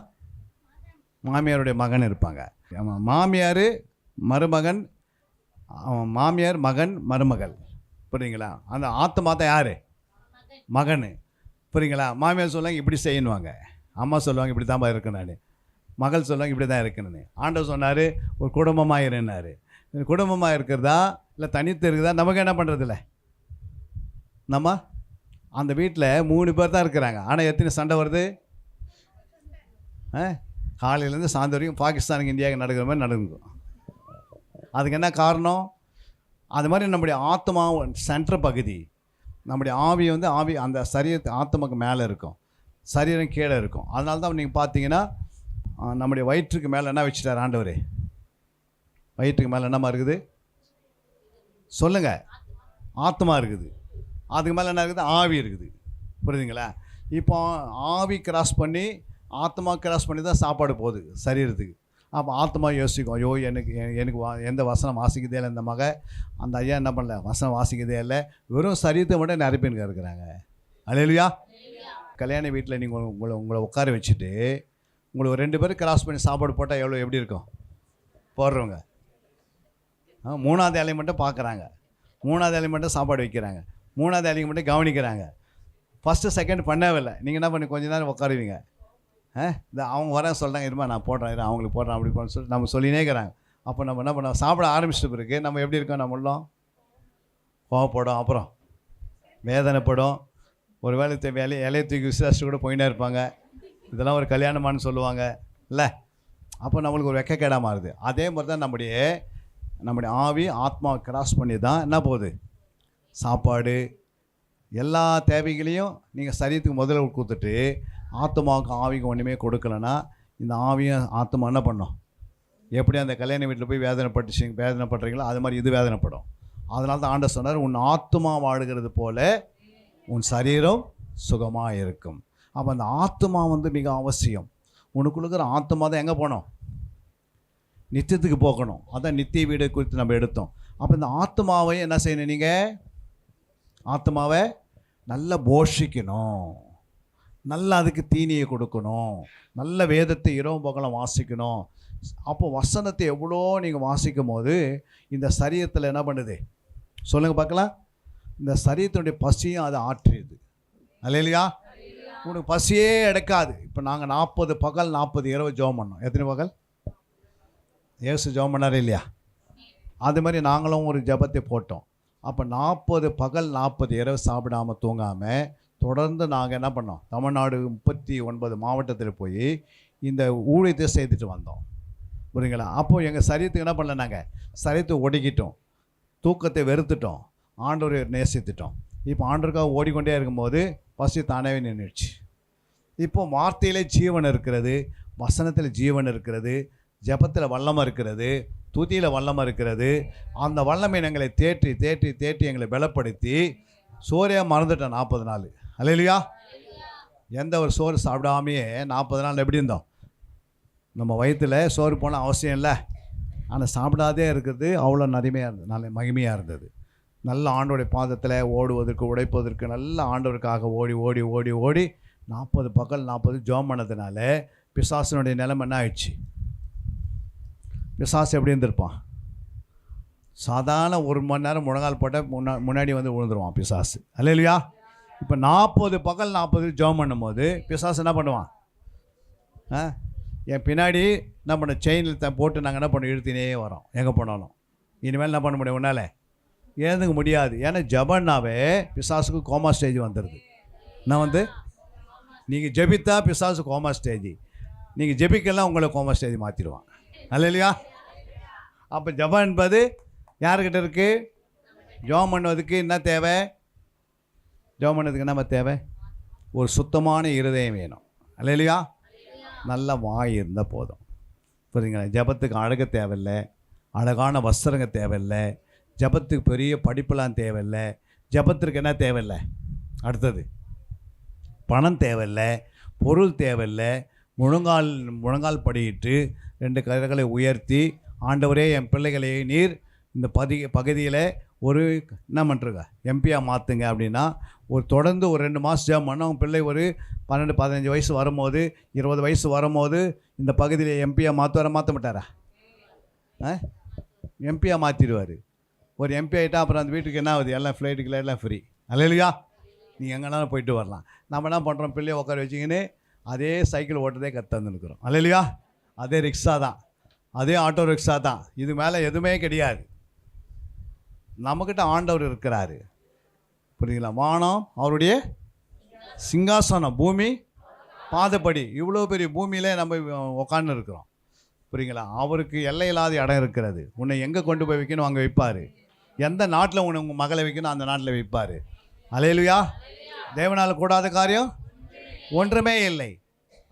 மாமியாருடைய மகன் இருப்பாங்க. மாமியார் மருமகன், மகன் மருமகள். புரியுங்களா? அந்த ஆத்மா தான் யார்? மகன். புரியுங்களா? மாமியார் சொல்லுவாங்க இப்படி செய்யணுவாங்க, அம்மா சொல்லுவாங்க இப்படி தான் இருக்கணும், நான் மகள் சொல்லுவாங்க இப்படி தான் இருக்கணும்னு. ஆண்டவர் சொன்னார் ஒரு குடும்பமாக இருந்தார். குடும்பமாக இருக்கிறதா இல்லை தனித்து இருக்குதா நமக்கு என்ன பண்ணுறதில்ல. நம்ம அந்த வீட்டில் 3 பேர் தான் இருக்கிறாங்க, ஆனால் எத்தனை சண்டை வருது? காலையிலேருந்து சாயந்தரம் வரைக்கும் பாகிஸ்தானுக்கு இந்தியாவுக்கு நடக்கிற மாதிரி நடக்கும். அதுக்கு என்ன காரணம்? அது மாதிரி நம்முடைய ஆத்மா சென்ட்ரு பகுதி, நம்முடைய ஆவி வந்து ஆவி அந்த சரீரத்து ஆத்மாக்கு மேலே இருக்கும், சரீரம் கீழே இருக்கும். அதனால தான் நீங்கள் பார்த்தீங்கன்னா நம்முடைய வயிற்றுக்கு மேலே என்ன வச்சுட்டார் ஆண்டவர்? வயிற்றுக்கு மேலே என்னமா இருக்குது சொல்லுங்கள்? ஆத்மா இருக்குது. அதுக்கு மேலே என்ன இருக்குது? ஆவி இருக்குது. புரியுதுங்களா? இப்போ ஆவி கிராஸ் பண்ணி ஆத்மா கிராஸ் பண்ணி தான் சாப்பாடு போகுது சரீரத்துக்கு. அப்போ ஆத்மா யோசிக்கும், ஐயோ எனக்கு எந்த வசனம் வாசிக்கதே இல்லை இந்த மக, அந்த ஐயா என்ன பண்ணல வசனம் வாசிக்கதே இல்லை, வெறும் சரீரத்தை மட்டும் நிறைய பேருங்க இருக்கிறாங்க. அல்லேலூயா. கல்யாண வீட்டில் நீங்கள் உங்களை உட்கார வச்சுட்டு உங்களுக்கு 2 பேரும் கிராஸ் பண்ணி சாப்பாடு போட்டால் எப்படி இருக்கும்? போடுறவங்க 3ஆவது இலையை மட்டும் பார்க்குறாங்க, 3ஆவது இலையை மட்டும் சாப்பாடு வைக்கிறாங்க, 3ஆவது இலையை மட்டும் கவனிக்கிறாங்க. ஃபஸ்ட்டு செகண்ட் பண்ணவே இல்லை. நீங்கள் என்ன பண்ணி கொஞ்ச நேரம் உட்காருவீங்க. இந்த அவங்க வர சொல்கிறாங்க, இருமா நான் போடுறேன், அவங்களுக்கு போடுறேன் அப்படி போன்னு சொல்லி நம்ம சொல்லினே இருக்கிறாங்க. அப்போ நம்ம என்ன பண்ணோம்? சாப்பிட ஆரம்பிச்சிட்டு பிறகு நம்ம எப்படி இருக்கோம்? நம்மளும் கோவப்படும், அப்புறம் வேதனைப்படும், ஒரு இலையை தூக்கி விசாரிச்சுட்டு கூட போயினே இருப்பாங்க. இதெல்லாம் ஒரு கல்யாணமானு சொல்லுவாங்க இல்லை? அப்போ நம்மளுக்கு ஒரு வெக்கக்கேடாக மாறுது. அதே மாதிரி தான் நம்முடைய ஆவி ஆத்மா கிராஸ் பண்ணி தான் என்ன போகுது? சாப்பாடு எல்லா தேவைகளையும் நீங்கள் சரீரத்துக்கு முதல்ல கொடுத்துட்டு ஆத்மாவுக்கு ஆவிக்கு ஒன்றுமே கொடுக்கலன்னா இந்த ஆவியும் ஆத்மா என்ன பண்ணும்? எப்படி அந்த கல்யாண வீட்டில் போய் வேதனைப்படுறீங்களோ அது மாதிரி இது வேதனைப்படும். அதனால தான் ஆண்டவர் சொன்னார், உன் ஆத்மா வாழுகிறது போல உன் சரீரம் சுகமாக இருக்கும். அப்போ அந்த ஆத்மா வந்து மிக அவசியம். உனக்குள்ள இருக்கிற ஆத்மா தான் எங்கே போகணும்? நித்தியத்துக்கு போகணும். அதான் நித்திய வீடு குறித்து நம்ம எடுத்தோம். அப்போ இந்த ஆத்மாவை என்ன செய்யணும்? நீங்கள் ஆத்மாவை நல்லா போஷிக்கணும், நல்லா அதுக்கு தீனியை கொடுக்கணும், நல்ல வேதத்தை இரவு பகலும் வாசிக்கணும். அப்போ வசனத்தை எவ்வளோ நீங்கள் வாசிக்கும் போது இந்த சரீரத்தில் என்ன பண்ணுது சொல்லுங்கள் பார்க்கலாம்? இந்த சரீரத்தினுடைய பசியும் அதை ஆற்றியது. அல்லேலூயா. உனக்கு பசியே எடுக்காது. இப்போ நாங்கள் 40 பகல் 40 இரவு ஜெபம் பண்ணோம். எத்தனை பகல்? இயேசு ஜெபம் பண்ணார் இல்லையா? அது மாதிரி நாங்களும் ஒரு ஜெபத்தை போட்டோம். அப்போ 40 பகல் 40 இரவு சாப்பிடாமல் தூங்காமல் தொடர்ந்து நாங்கள் என்ன பண்ணோம்? தமிழ்நாடு 39 மாவட்டத்தில் போய் இந்த ஊழியத்தை செய்துட்டு வந்தோம். புரியுங்களா? அப்போது எங்கள் சரீரத்துக்கு என்ன பண்ணல, நாங்கள் சரீரத்தை ஒடுக்கிட்டோம், தூக்கத்தை வெறுத்துட்டோம், ஆண்டவரை நேசித்துட்டோம். இப்போ ஆண்டவருக்காக ஓடிக்கொண்டே இருக்கும்போது பசி தானே நின்றுச்சு. இப்போ வார்த்தையிலே ஜீவன் இருக்கிறது, வசனத்தில் ஜீவன் இருக்கிறது, ஜெபத்தில் வல்லமை இருக்கிறது, துதியில் வல்லமை இருக்கிறது. அந்த வல்லமை எங்களை தேற்றி தேற்றி தேற்றி எங்களை பலப்படுத்தி சோறையாக மறந்துட்டோம் 40 நாள். அல்லேலூயா. எந்த ஒரு சோறு சாப்பிடாமையே 40 நாள் எப்படி இருந்தோம்? நம்ம வயிற்றில் சோறு போன அவசியம் இல்லை, ஆனால் சாப்பிடாதே இருக்கிறது அவ்வளோ நன்மையாக இருந்தது, நல்ல மகிமையாக இருந்தது. நல்ல ஆண்டவருடைய பாதத்தில் ஓடுவதற்கு உடைப்பதற்கு நல்ல ஆண்டவருக்காக ஓடி ஓடி ஓடி ஓடி 40 பகல் 40 ஜெபம் பண்ணதுனால பிசாசனுடைய நிலைமை என்ன ஆயிடுச்சு? பிசாசு எப்படி இருந்திருப்பான்? சாதாரண 1 மணி நேரம் முழங்கால் போட்ட முன்னாடி வந்து விழுந்துருவான் பிசாசு. அல்லேலூயா. இப்போ 40 பகல் 40 ஜெபம் பண்ணும்போது பிசாசு என்ன பண்ணுவான்? என் பின்னாடி என்ன பண்ண செயினில் போட்டு நாங்கள் என்ன பண்ண இழுத்தினே வரோம் எங்கே போனாலும். இனிமேல் என்ன பண்ண முடியும்? உன்னால் ஏதுங்க முடியாது. ஏன்னா ஜெபம்னாவே பிசாசுக்கு கோமா ஸ்டேஜ் வந்துடுது. நான் வந்து நீங்கள் ஜெபித்தா பிசாசு கோமா ஸ்டேஜ், நீங்கள் ஜெபிக்கலாம் உங்களை கோமா ஸ்டேஜ் மாற்றிடுவான். அல்லேலூயா. அப்போ ஜெபம் என்பது யாருக்கிட்ட இருக்குது? ஜெபம் பண்ணுவதுக்கு என்ன தேவை? ஜெபம் பண்ணதுக்கு என்ன தேவை? ஒரு சுத்தமான இருதயம் வேணும். அல்லேலூயா. நல்ல வாய் இருந்தால் போதும். புரியுங்களா? ஜெபத்துக்கு அழகு தேவையில்லை, அழகான வஸ்திரங்க தேவையில்லை, ஜெபத்துக்கு பெரிய படிப்பெல்லாம் தேவையில்லை. ஜெபத்திற்கு என்ன தேவையில்லை? அடுத்தது பணம் தேவையில்லை, பொருள் தேவையில்லை. முழங்கால் படியிட்டு 2 கரங்களை உயர்த்தி, ஆண்டவரே என் பிள்ளைகளை நீர் இந்த பகுதியில் ஒரு என்ன பண்ணுறங்க எம்பியாக மாற்றுங்க அப்படின்னா, ஒரு தொடர்ந்து ஒரு 2 மாதம் ஜெபம் பண்ண அவங்க பிள்ளை ஒரு 12-15 வயசு வரும்போது 20 வயசு வரும்போது இந்த பகுதியில் எம்பியாக மாற்ற மாட்டாரா? எம்பியாக மாற்றிடுவார். ஒரு எம்பி ஆகிட்டா அப்புறம் அந்த வீட்டுக்கு என்ன ஆகுது? எல்லாம் ஃப்ளைட்டுக்கு எல்லாம் ஃப்ரீ. அல்லேலூயா. நீங்கள் எங்கேனாலும் போயிட்டு வரலாம். நம்ம என்ன பண்ணுறோம், பிள்ளையை உட்கார வச்சிங்கன்னு அதே சைக்கிள் ஓட்டுறதே கற்றுந்துருக்குறோம். அல்லையா? அதே ரிக்ஷா தான், அதே ஆட்டோ ரிக்ஷா தான். இது மேலே எதுவுமே கிடையாது. நம்மக்கிட்ட ஆண்டவர் இருக்கிறாரு. புரியுங்களா? வானம் அவருடைய சிங்காசனம், பூமி பாதப்படி. இவ்வளோ பெரிய பூமியில் நம்ம உட்காந்து இருக்கிறோம். புரியுங்களா? அவருக்கு எல்லை இல்லாத இடம் இருக்கிறது. உன்னை எங்கே கொண்டு போய் வைக்கணும் அங்கே வைப்பார். எந்த நாட்டில் உங்கள் மகளை வைக்கணும் அந்த நாட்டில் வைப்பார். அல்லேலூயா. தேவனால் கூடாத காரியம் ஒன்றுமே இல்லை.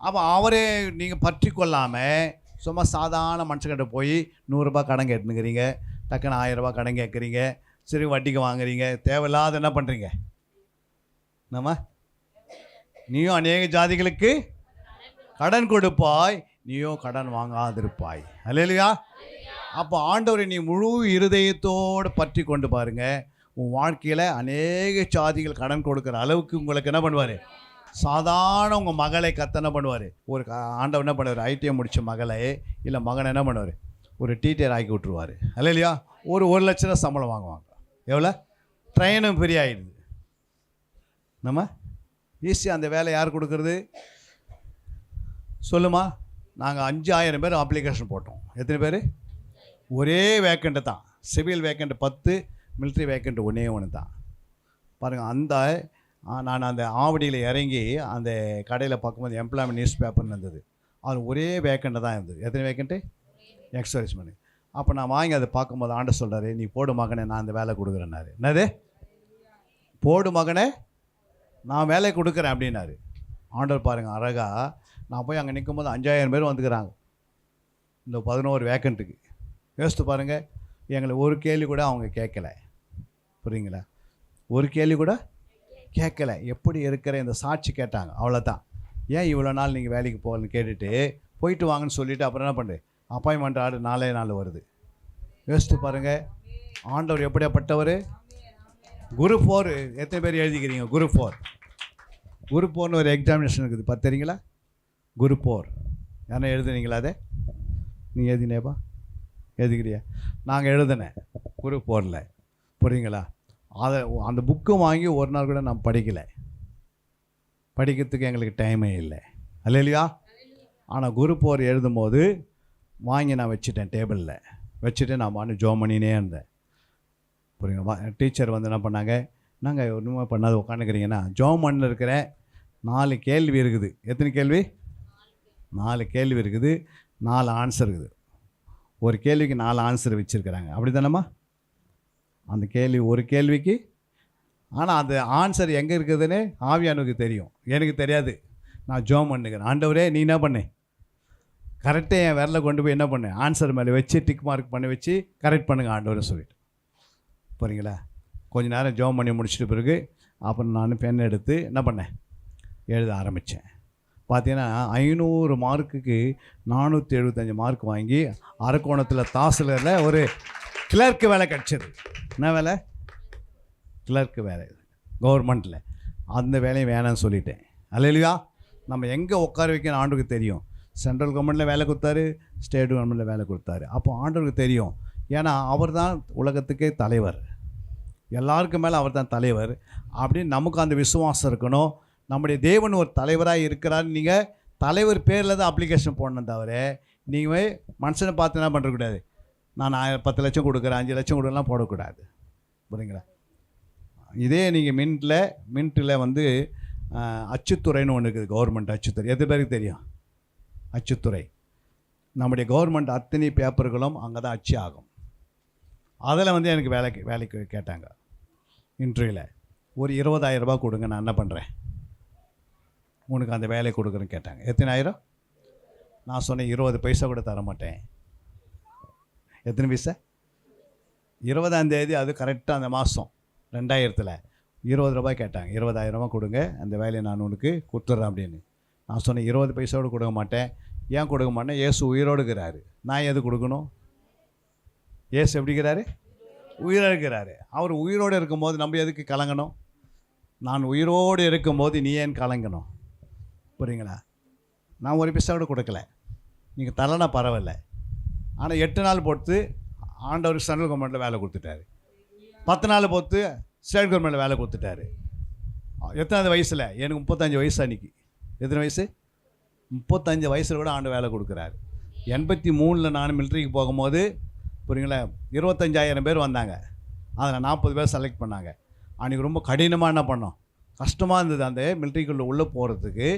அப்போ அவரே நீங்கள் பற்றி கொள்ளாமல் சும்மா சாதாரண மனுஷங்கிட்ட போய் 100 ரூபாய் கடன் கேட்டுனுக்கிறீங்க, டக்குன்னு 1000 ரூபாய் கடன் கேட்குறீங்க, சரி வட்டிக்கு வாங்குறீங்க, தேவையில்லாத என்ன பண்ணுறீங்க? நம்ம நீயும் அநேக ஜாதிகளுக்கு கடன் கொடுப்பாய், நீயும் கடன் வாங்காதிருப்பாய். அல்லேலூயா. அப்போ ஆண்டவரை நீ முழு இருதயத்தோடு பற்றி கொண்டு பாருங்க, உன் வாழ்க்கையில் அநேக ஜாதிகள் கடன் கொடுக்குற அளவுக்கு உங்களுக்கு என்ன பண்ணுவார்? சாதாரண உங்கள் மகளை என்ன பண்ணுவார்? ஒரு ஆண்டவர் என்ன பண்ணுவார்? ஐடிஎம் முடித்த மகளை இல்லை மகனை என்ன பண்ணுவார்? ஒரு டீச்சர் ஆக்கி விட்ருவார். அல்லையா? ஒரு 1 லட்ச ரூபா சம்பளம் வாங்குவாங்க. எவ்வளோ? ட்ரெயினும் ஃப்ரீ ஆகிடுது. நம்ம ஈஸியாக அந்த வேலை யார் கொடுக்குறது சொல்லுமா? நாங்கள் 5000 பேர் அப்ளிகேஷன் போட்டோம். எத்தனை பேர்? ஒரே வேக்கண்ட்டு தான். சிவில் வேக்கண்ட் 10, மிலிட்ரி வேக்கண்ட் 1 தான். பாருங்கள். நான் அந்த ஆவடியில் இறங்கி அந்த கடையில் பார்க்கும்போது எம்ப்ளாய்மெண்ட் நியூஸ் பேப்பர்னு இருந்தது. அது ஒரே வேக்கண்ட்டு தான் இருந்தது. எத்தனை வேக்கண்ட்டு? எக்ஸர்விஸ்மேனு. அப்போ நான் வாங்கி அதை பார்க்கும்போது ஆண்டவர் சொல்கிறாரு, நீ போடு மகனே, நான் அந்த வேலை கொடுக்குறேன்னாரு. என்னது? போடு மகனே, நான் வேலை கொடுக்குறேன் அப்படின்னாரு. ஆண்டவர் பாருங்கள் அழகாக. நான் போய் அங்கே நிற்கும்போது 5000 பேர் வந்துக்கிறாங்க இந்த 11 வேக்கண்ட்டுக்கு. யோசித்து பாருங்கள். எங்களை ஒரு கேள்வி கூட அவங்க கேட்கலை. புரியுங்களா? ஒரு கேள்வி கூட கேட்கலை. எப்படி இருக்கிற இந்த சாட்சி கேட்டாங்க, அவ்வளோதான். ஏன் இவ்வளோ நாள் நீங்கள் வேலைக்கு போகலன்னு கேட்டுட்டு போயிட்டு வாங்கன்னு சொல்லிவிட்டு அப்புறம் என்ன பண்ணுறது? அப்பாயின்மெண்ட் ஆர்டர் 4 நாள் வருது. யோசித்து பாருங்கள். ஆண்டவர் எப்படியாப்பட்டவர்? குரூப் 4 எத்தனை பேர் எழுதிக்கிறீங்க? குரூப் 4ன்னு ஒரு எக்ஸாமினேஷன் இருக்குது, தெரியுங்களா? குரூப் 4 யாரும் எழுதுனீங்களா? அதை நீங்கள் எழுதினேப்பா? எழுதிக்கிறியா? நாங்கள் எழுதினேன் குரூப் 4ல். புரியுங்களா? அதை அந்த புக்கு வாங்கி ஒரு நாள் கூட நான் படிக்கலை. படிக்கிறதுக்கு எங்களுக்கு டைமே இல்லை. அல்லையா? ஆனால் குரூப் 4 எழுதும்போது வாங்கி நான் வச்சுட்டேன், டேபிளில் வச்சுட்டு நான் மாட்டு ஜோம் பண்ணினே இருந்தேன். புரியுங்களா? டீச்சர் வந்து என்ன பண்ணாங்க, நாங்கள் ஒன்றுமே பண்ணாது உட்காந்துக்கிறீங்கன்னா ஜோம் பண்ண இருக்கிற 4 கேள்வி இருக்குது. எத்தனை கேள்வி? 4 கேள்வி இருக்குது, 4 ஆன்சர் இருக்குது. ஒரு கேள்விக்கு 4 ஆன்சர் வச்சுருக்கிறாங்க. அப்படி தானேம்மா? அந்த கேள்வி ஒரு கேள்விக்கு. ஆனால் அந்த ஆன்சர் எங்கே இருக்குதுன்னு ஆவியானுக்கு தெரியும், எனக்கு தெரியாது. நான் ஜோம் பண்ணுக்கிறேன். ஆண்டவரே நீ என்ன பண்ணு, கரெக்டாக என் விரலை கொண்டு போய் என்ன பண்ணு, ஆன்சர் மேலே வச்சு டிக் மார்க் பண்ணி வச்சு கரெக்ட் பண்ணுங்க ஆண்டவர்னு சொல்லிட்டு. புரியுங்களா? கொஞ்சம் நேரம் ஜோம் பண்ணி முடிச்சிட்ட பிறகு அப்புறம் நான் பென் எடுத்து என்ன பண்ணேன், எழுத ஆரம்பித்தேன். பார்த்தீங்கன்னா 500 மார்க்குக்கு 475 மார்க் வாங்கி அரக்கோணத்தில் தாசில்தாரில் ஒரு கிளர்க்கு வேலை கிடச்சிது. என்ன வேலை? கிளர்க்கு வேலை, கவர்மெண்ட்டில். அந்த வேலையும் வேணான்னு சொல்லிட்டேன். அல்லையா? நம்ம எங்கே உட்கார வைக்கணும் ஆண்டுக்கு தெரியும். சென்ட்ரல் கவர்மெண்ட்டில் வேலை கொடுத்தாரு, ஸ்டேட் கவர்மெண்ட்டில் வேலை கொடுத்தாரு. அப்போ ஆண்டவருக்கு தெரியும். ஏன்னா அவர் தான் உலகத்துக்கே தலைவர், எல்லாருக்கும் மேலே அவர் தான் தலைவர். அப்படின்னு நமக்கு அந்த விசுவாசம் இருக்கணும். நம்முடைய தேவன் ஒரு தலைவராக இருக்கிறார். நீங்கள் தலைவர் பேரில் தான் அப்ளிகேஷன் போடணும் தவிர நீங்கள் மனுஷனை பார்த்து என்ன பண்ணுறக்கூடாது, நான் 10 லட்சம் கொடுக்குறேன் 5 லட்சம் கொடுக்கலாம் போடக்கூடாது. புரியுங்களா? இதே நீங்கள் மின்ட்டில் வந்து அச்சுத்துறைன்னு ஒன்று இருக்குது, கவர்மெண்ட் அச்சுத்துறை. எது பேருக்கு தெரியும்? அச்சுத்துறை. நம்முடைய கவர்மெண்ட் அத்தனை பேப்பர்களும் அங்கே தான் அச்சு ஆகும். அதில் வந்து எனக்கு வேலைக்கு கேட்டாங்க இன்டர்வியூவில். ஒரு 20,000 ரூபாய் கொடுங்க, நான் என்ன பண்ணுறேன் உனக்கு அந்த வேலையை கொடுக்குறேன்னு கேட்டாங்க. எத்தனை ஆயிரம்? நான் சொன்னேன் 20 பைசா கூட தர மாட்டேன். எத்தனை பைசா? 20ஆம் தேதி, அது கரெக்டாக அந்த மாதம் 2000 20 ரூபாய் கேட்டாங்க. 20,000 ரூபாய் கொடுங்க, அந்த வேலையை நான் உனக்கு கொடுத்துட்றேன் அப்படின்னு. நான் சொன்னேன் 20 பைசாவோடு கொடுக்க மாட்டேன். ஏன் கொடுக்க மாட்டேன்? ஏசு உயிரோடு இருக்கிறாரு, நான் எது கொடுக்கணும்? ஏசு எப்படிங்கிறாரு? உயிரோடு இருக்கிறாரு. அவர் உயிரோடு இருக்கும்போது நம்ம எதுக்கு கலங்கணும்? நான் உயிரோடு இருக்கும்போது நீ ஏன் கலங்கணும்? புரியுங்களா? நான் ஒரு பைசா கூட கொடுக்கல, நீங்கள் தரலனா பரவாயில்ல. ஆனால் 8 நாள் பொறுத்து ஆண்டவர் சென்ட்ரல் கவர்மெண்ட்டில் வேலை கொடுத்துட்டாரு, 10 நாள் பொறுத்து ஸ்டேட் கவர்மெண்ட்டில் வேலை கொடுத்துட்டாரு. எத்தனாவது வயசில்? எனக்கு 35 வயசு அன்றைக்கி. எத்தனை வயசு? 35 வயசில் கூட ஆண்டு வேலை கொடுக்குறாரு. 83 நான் மிலிட்ரிக்கு போகும்போது புரியுங்களா 25,000 பேர் வந்தாங்க. அதில் 40 பேர் செலக்ட் பண்ணாங்க. அன்றைக்கி ரொம்ப கடினமாக என்ன பண்ணோம், கஷ்டமாக இருந்தது அந்த மிலிட்ரிக்குள்ளே உள்ளே போகிறதுக்கு.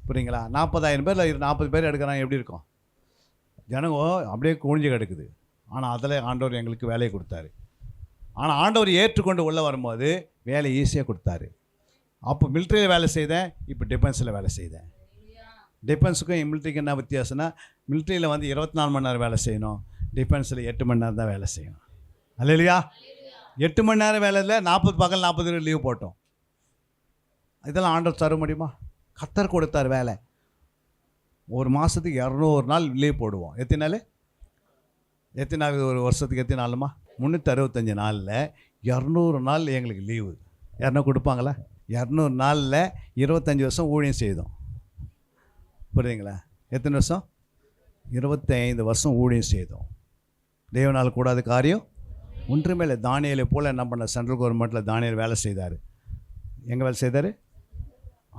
புரியுங்களா 40,000 பேரில் 40 பேர் எடுக்கிறாங்க, எப்படி இருக்கும்? ஜனங்க அப்படியே குனிஞ்சு கிடக்குது. ஆனால் அதில் ஆண்டவர் எங்களுக்கு வேலையை கொடுத்தாரு. ஆனால் ஆண்டவர் ஏற்றுக்கொண்டு உள்ளே வரும்போது வேலை ஈஸியாக கொடுத்தாரு. அப்போ மிலிட்ரியில் வேலை செய்தேன், இப்போ டிஃபென்ஸில் வேலை செய்தேன். டிஃபென்ஸுக்கும் மிலிட்ரிக்கு என்ன வித்தியாசம்னா, மிலிட்ரியில் வந்து 24 மணி நேரம் வேலை செய்யணும், டிஃபென்ஸில் 8 மணி நேரம் தான் வேலை செய்யணும். அல்லேலூயா. 8 மணி நேரம் வேலை இல்லை, 40 பகல் 40 லீவ் போட்டோம். இதெல்லாம் ஆண்டவர் தர முடியுமா? கர்த்தர் கொடுத்தார் வேலை. ஒரு மாதத்துக்கு 200 நாள் லீவ் போடுவோம். எத்தனை நாள்? எத்தனை நாள்? ஒரு வருஷத்துக்கு எத்தனை நாளுமா? 365 நாளில் 200 நாள் எங்களுக்கு லீவு. யாருன்னா கொடுப்பாங்களா? 200 நாளில் 25 வருஷம் ஊழியம் செய்தோம். புரியுதுங்களா? எத்தனை வருஷம்? 25 வருஷம் ஊழியம் செய்தோம். தேவனால் கூடாத காரியம் ஒன்றுமே இல்லை. தானியேலை போல் என்ன பண்ண, சென்ட்ரல் கவர்மெண்ட்டில் தானியேல் வேலை செய்தார். எங்கே வேலை செய்தார்?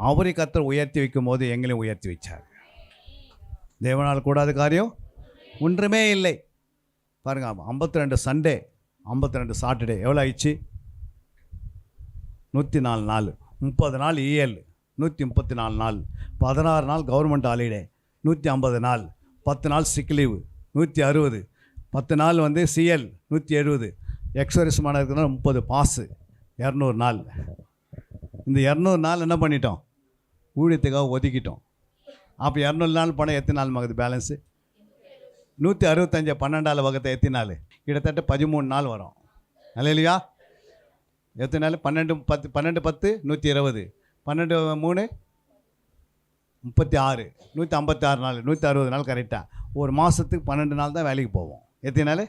அவரை கர்த்தர் உயர்த்தி வைக்கும் போது எங்களையும் உயர்த்தி வச்சார். தேவனால் கூடாத காரியம் ஒன்றுமே இல்லை. பாருங்கள், 52 சண்டே, 52 சாட்டர்டே எவ்வளோ ஆயிடுச்சு? 104 நாள், 30 நாள் இஎல், 134 நாள், 16 நாள் கவர்மெண்ட் ஹாலிடே, 150 நாள், 10 நாள் சிக் லீவு, 160, 10 நாள் வந்து சிஎல் 170, எக்ஸர்விஸ்மான இருக்கிறதுனால 30 பாஸு, 200 நாள். இந்த 200 நாள் என்ன பண்ணிட்டோம்? ஊழியத்துக்காக ஒதுக்கிட்டோம். அப்போ 200 நாள் பணம் எத்தனை நாள் மகுது பேலன்ஸு? 165 12ஆல் வகுத்த எத்தனை நாள்? கிட்டத்தட்ட 13 நாள் வரும். அல்லேலூயா. எத்தனை நாள்? 12 10 12 10 120, 12 3 36, 156 நாள், 160 நாள் கரெக்டாக. ஒரு மாதத்துக்கு 12 நாள் தான் வேலைக்கு போவோம். எத்தனை நாள்?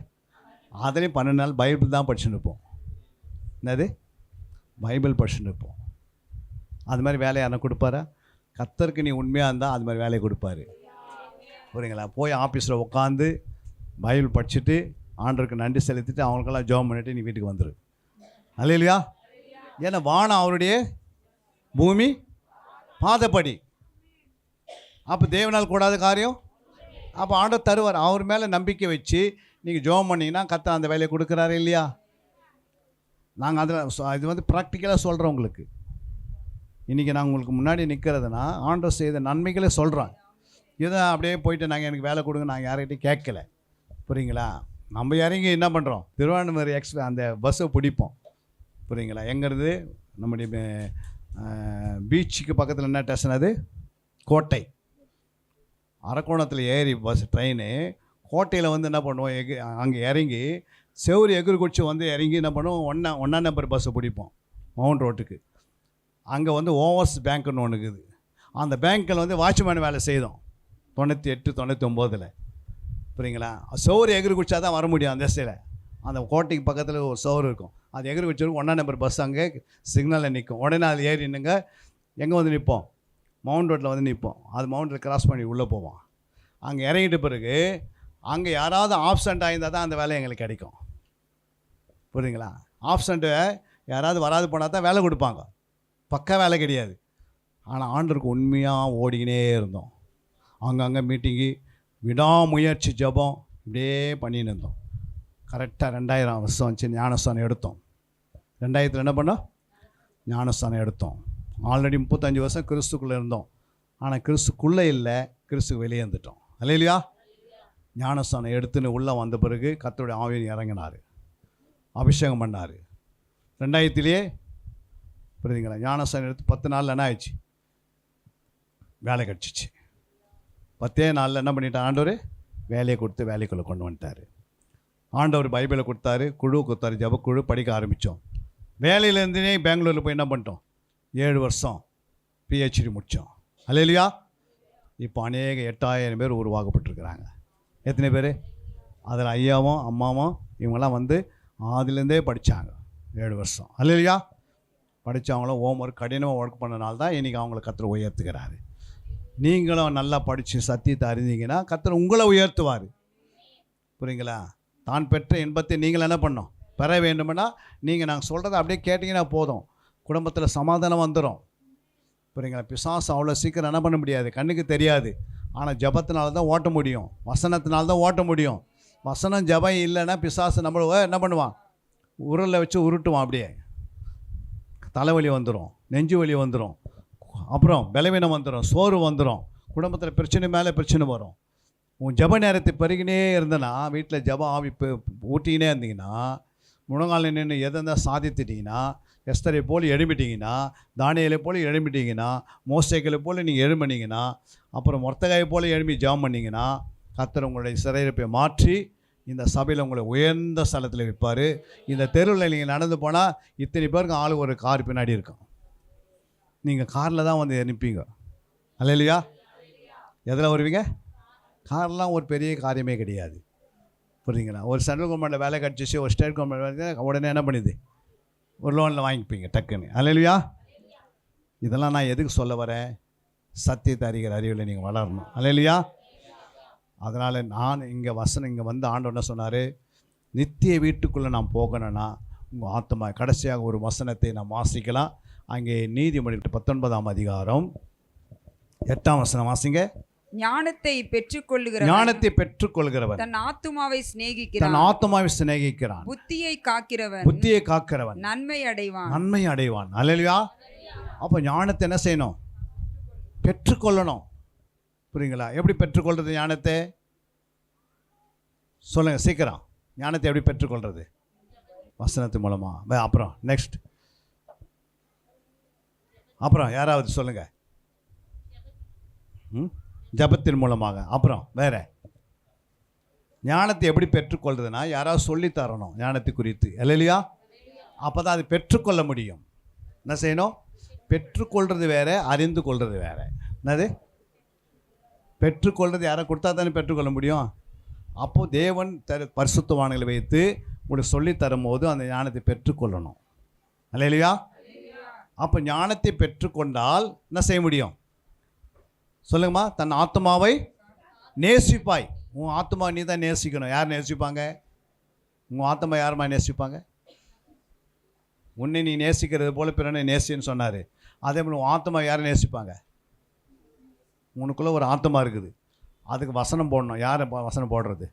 அதுலேயும் 12 நாள் பைபிள் தான் படிச்சுன்னு இருப்போம். என்னது? பைபிள் படிச்சுன்னு இருப்போம். அது மாதிரி வேலையை யாரை கொடுப்பாரா? கர்த்தருக்கு நீ உண்மையாக இருந்தால் அது மாதிரி வேலையை கொடுப்பாரு. புரியுங்களா? போய் ஆஃபீஸில் உட்காந்து பைபிள் படிச்சுட்டு ஆண்டவருக்கு நன்றி செலுத்திட்டு அவங்களுக்கெல்லாம் ஜெபம் பண்ணிவிட்டு நீ வீட்டுக்கு வந்துடு. அல்லேலூயா. ஏன்னா வானம் அவருடைய, பூமி பாதப்படி. அப்போ தேவனால் கூடாத காரியம். அப்போ ஆண்டவர் தருவார். அவர் மேலே நம்பிக்கை வச்சு நீங்கள் ஜெபம் பண்ணிங்கன்னா கர்த்தர் அந்த வேலையை கொடுக்குறாரு இல்லையா? நாங்கள் அதில் இது வந்து ப்ராக்டிக்கலாக சொல்கிறோம் உங்களுக்கு. இன்றைக்கி நான் உங்களுக்கு முன்னாடி நிற்கிறதுனா ஆண்டவர் செய்த நன்மைகளே சொல்கிறோம். இதை அப்படியே போயிட்டு நாங்கள் எனக்கு வேலை கொடுங்க நாங்கள் யார்கிட்டையும் கேட்கல. புரியுங்களா? நம்ம இறங்கி என்ன பண்ணுறோம்? திருவாரூர் அந்த பஸ்ஸை பிடிப்போம். புரியுங்களா? எங்கிறது? நம்முடைய பீச்சுக்கு பக்கத்தில் என்ன ஸ்டேஷன் அது? கோட்டை. அரக்கோணத்தில் ஏறி பஸ் ட்ரெயின் கோட்டையில் வந்து என்ன பண்ணுவோம், அங்கே இறங்கி செவ்வறு எகுரு குச்சி வந்து இறங்கி என்ன பண்ணுவோம், ஒன்றாம் நம்பர் பஸ்ஸை பிடிப்போம் மவுண்ட் ரோட்டுக்கு. அங்கே வந்து ஓவர்ஸ் பேங்க்குன்னு ஒன்று இருக்குது. அந்த பேங்க்கில் வந்து வாட்ச்மேன் வேலை செய்தோம் 98 99. புரியுங்களா? செவ்வறு எகுரு குச்சா தான் வர முடியும் அந்த திசையில். அந்த கோட்டைக்கு பக்கத்தில் ஒரு செவ்வறு இருக்கும், அது எகுரு குச்சிருக்கு. 1ஆம் நம்பர் பஸ் அங்கே சிக்னலில் நிற்கும். உடனே அது ஏறி நின்னுங்க. எங்கே வந்து நிற்போம்? மவுண்ட் ரோட்டில் வந்து நிற்போம். அது மவுண்ட் ரோட் கிராஸ் பண்ணி உள்ளே போவோம். அங்கே இறங்கிட்ட பிறகு அங்கே யாராவது ஆப்சண்ட் ஆகியிருந்தால் தான் அந்த வேலை எங்களுக்கு கிடைக்கும். புரியுங்களா? ஆப்சண்ட்டு யாராவது வராது போனால் தான் வேலை கொடுப்பாங்க. பக்கா வேலை கிடையாது. ஆனால் ஆண்டருக்கு உண்மையாக ஓடிக்கினே இருந்தோம். அங்கங்கே மீட்டிங்கு, விடாமுயற்சி ஜபம் இப்படியே பண்ணின்னு இருந்தோம். கரெக்டாக 2000 வருஷம் வந்துச்சு, ஞானஸ்தானம் எடுத்தோம். 2000 என்ன பண்ணோம்? ஞானஸ்தானம் எடுத்தோம். ஆல்ரெடி 35 வருஷம் கிறிஸ்துக்குள்ளே இருந்தோம். ஆனால் கிறிஸ்துக்குள்ளே இல்லை, கிறிஸ்துக்கு வெளியே இருந்துட்டோம். அல்லேலூயா. ஞானஸ்தானம் எடுத்துன்னு உள்ளே வந்த பிறகு கர்த்தருடைய ஆவியின் இறங்கினார், அபிஷேகம் பண்ணார். 2000 புரியுதுங்களா? ஞானஸ்தானம் எடுத்து 10 நாளில் என்ன ஆயிடுச்சு? வேலை கிடச்சிச்சு. 10 நாளில் என்ன பண்ணிட்டார் ஆண்டவர்? வேலையை கொடுத்து வேலைக்குள்ளே கொண்டு வந்துட்டார். ஆண்டவர் பைபிளை கொடுத்தாரு, குழு கொடுத்தாரு, ஜபக்குழு படிக்க ஆரம்பித்தோம். வேலையிலேருந்தே பெங்களூரில் போய் என்ன பண்ணிட்டோம்? 7 வருஷம் பிஹெச்டி முடித்தோம். அல்லேலூயா. இப்போ அநேக 8000 பேர் உருவாக்கப்பட்டிருக்கிறாங்க. எத்தனை பேர்? அதில் ஐயாவும் அம்மாவும் இவங்கெல்லாம் வந்து அதுலேருந்தே படித்தாங்க 7 வருஷம். அல்லேலூயா. படித்தவங்களும் ஹோம்ஒர்க் கடினமாக ஒர்க் பண்ணனால தான் இன்றைக்கி அவங்கள கர்த்தர் உயர்த்துக்கிறாரு. நீங்களும் நல்லா படித்து சத்தியத்தை அறிந்தீங்கன்னா கர்த்தர் உங்களை உயர்த்துவார். புரியுங்களா? தான் பெற்ற இன்பத்தை நீங்கள் என்ன பண்ணோம்? பெற வேண்டுமென்னா நீங்கள் நாங்கள் சொல்கிறத அப்படியே கேட்டிங்கன்னா போதும். குடும்பத்தில் சமாதானம் வந்துடும். புரியுங்களா? பிசாசு அவ்வளோ சீக்கிரம் என்ன பண்ண முடியாது, கண்ணுக்கு தெரியாது. ஆனால் ஜபத்தினால தான் ஓட்ட முடியும், வசனத்தினால தான் ஓட்ட முடியும். வசனம் ஜபம் இல்லைன்னா பிசாசு நம்மள என்ன பண்ணுவான், உருளை வச்சு உருட்டுவான். அப்படியே தலைவலி வந்துடும், நெஞ்சு வலி வந்துடும், அப்புறம் பலவீனம் வந்துடும், சோறு வந்துடும், குடும்பத்தில் பிரச்சனை மேலே பிரச்சனை வரும். உன் ஜப நேரத்தை பெருகினே இருந்தனா, வீட்டில் ஜப ஆவி ஊட்டிக்கினே இருந்தீங்கன்னா, முழங்காலில் நின்று எதை சாதித்துட்டிங்கன்னா, எஸ்தரை போல் எழும்பிட்டீங்கன்னா, தானியலை போல் எழும்பிட்டீங்கன்னா, மோசேக்களை போல் நீங்கள் எழும்பினீங்கன்னா, அப்புறம் மொர்த்தகாயை போல் எழும்பி ஜெபம் பண்ணிங்கன்னா, கர்த்தர் உங்களுடைய சிறையிருப்பை மாற்றி இந்த சபையில் உங்களை உயர்ந்த ஸ்தலத்தில் வைப்பார். இந்த தெருவில் நீங்கள் நடந்து போனால் இத்தனை பேருக்கு ஆளு ஒரு கார் பின்னாடி இருக்கும். நீங்கள் காரில் தான் வந்து நிற்பீங்க. அல்லையா? எதில் வருவீங்க? கார்லாம் ஒரு பெரிய காரியமே கிடையாது. புரியுங்களா? ஒரு சென்ட்ரல் கவர்மெண்ட்டில் வேலை கிடச்சிச்சு, ஒரு ஸ்டேட் கவர்மெண்ட் வேலை உடனே என்ன பண்ணுது, ஒரு லோனில் வாங்கிப்பீங்க டக்குன்னு. அல்லையா? இதெல்லாம் நான் எதுக்கு சொல்ல வரேன், சத்தியத்தை அறிகிற அறிவில் நீங்கள் வளரணும். அல்லையா? அதனால் நான் இங்கே இங்கே வந்து ஆண்டவர் என்ன சொன்னார், நித்திய வீட்டுக்குள்ளே நான் போகணுன்னா உங்கள் ஆத்மா, கடைசியாக ஒரு வசனத்தை நாம் வாசிக்கலாம். அங்கே நீதிமொழிகள் 19ஆம் அதிகாரம் 8ஆம் வசனம் வாசிங்க. ஞானத்தை பெற்றுக்கொள்ளுகிறவன் ஞானத்தை பெற்றுக்கொள்கிறவன் தன் ஆத்துமாவை சிநேகிக்கிறான், தன் ஆத்துமாவை சிநேகிக்கிறான். புத்தியை காக்கிறவன் புத்தியை காக்கிறவன் நன்மை அடைவான், நன்மை அடைவான். அல்லேலூயா. அப்போ ஞானத்தை என்ன செய்யணும், பெற்றுக்கொள்ளணும். புரியுங்களா? எப்படி பெற்றுக்கொள்றது ஞானத்தை சொல்லுங்கள் சீக்கிரம். ஞானத்தை எப்படி பெற்றுக்கொள்றது? வசனத்து மூலமாக. அப்புறம் நெக்ஸ்ட், அப்புறம் யாராவது சொல்லுங்கள். ஜபத்தின் மூலமாக. அப்புறம் வேற ஞானத்தை எப்படி பெற்றுக்கொள்றதுன்னா, யாராவது சொல்லித்தரணும் ஞானத்தை குறித்து. இல்லையா? அப்போ தான் அது பெற்றுக்கொள்ள முடியும். என்ன செய்யணும்? பெற்றுக்கொள்வது வேற, அறிந்து கொள்வது வேற. என்னது? பெற்றுக்கொள்வது யாரை கொடுத்தா தானே பெற்றுக்கொள்ள முடியும். அப்போது தேவன் பரிசுத்தவான்களை வைத்து உங்களுக்கு சொல்லித்தரும் போது அந்த ஞானத்தை பெற்றுக்கொள்ளணும். இல்லையா? அப்போ ஞானத்தை பெற்றுக்கொண்டால் என்ன செய்ய முடியும் சொல்லுங்கம்மா? தன் ஆத்மாவை நேசிப்பாய். உன் ஆத்மா நீ தான் நேசிக்கணும். யார் நேசிப்பாங்க? உங்கள் ஆத்மா யாருமா நேசிப்பாங்க? உன்னை நீ நேசிக்கிறது போல பிறனை நேசின்னு சொன்னார். அதே போல் உன் ஆத்மா யாரை நேசிப்பாங்க? உனக்குள்ளே ஒரு ஆத்மா இருக்குது, அதுக்கு வசனம் போடணும். யார் வசனம் போடுறது?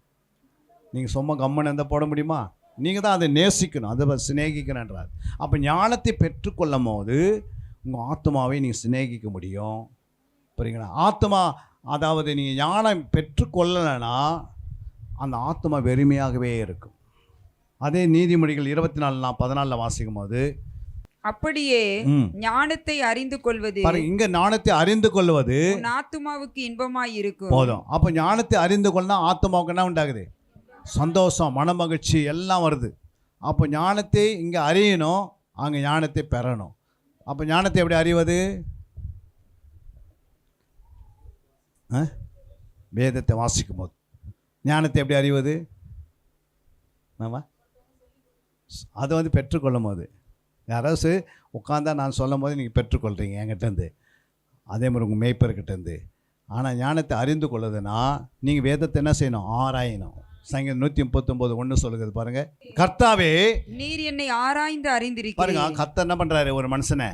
நீங்கள் சும்மா கம்மன் எந்த போட முடியுமா? நீங்கள் தான் அதை நேசிக்கணும், அதை சிநேகிக்கணுன்றார். அப்போ ஞானத்தை பெற்றுக்கொள்ளும் போது உங்கள் ஆத்மாவை நீங்கள் சிநேகிக்க முடியும். புரியுங்களா? ஆத்மா, அதாவது நீங்கள் ஞானம் பெற்றுக்கொள்ளலைன்னா அந்த ஆத்மா வெறுமையாகவே இருக்கும். அதே நீதிமொழிகள் 24:14 வாசிக்கும் போது, அப்படியே ஞானத்தை அறிந்து கொள்வது, இங்க ஞானத்தை அறிந்து கொள்வது ஆத்மாவுக்கு இன்பமாய் இருக்கும் போதும். அப்போ ஞானத்தை அறிந்து கொள்ளனா ஆத்மாவுக்கு என்ன உண்டாகுது? சந்தோஷம், மனமகிழ்ச்சி எல்லாம் வருது. அப்போ ஞானத்தை இங்கே அறியணும், அங்கே ஞானத்தை பெறணும். அப்போ ஞானத்தை எப்படி அறிவது? வேதத்தை வாசிக்கும் போது. ஞானத்தை எப்படி அறிவது? ஆமாம், அது வந்து பெற்றுக்கொள்ளும் போது. யாராவது உட்காந்தா நான் சொல்லும் போது நீங்கள் பெற்றுக்கொள்கிறீங்க என்கிட்டேருந்து, அதே மாதிரி உங்கள் மேய்ப்பர்கிட்டேருந்து. ஆனால் ஞானத்தை அறிந்து கொள்ளுதுன்னா நீங்கள் வேதத்தை என்ன செய்யணும்? ஆராயணும். சங்கீதம் 139:1 சொல்லுகிறது பாருங்க. கர்த்தாவே நீர் என்னை ஆராய்ந்து அறிந்திருக்கிறீர். பாருங்க, கர்த்தர் என்ன பண்ணுறாரு? ஒரு மனுஷனை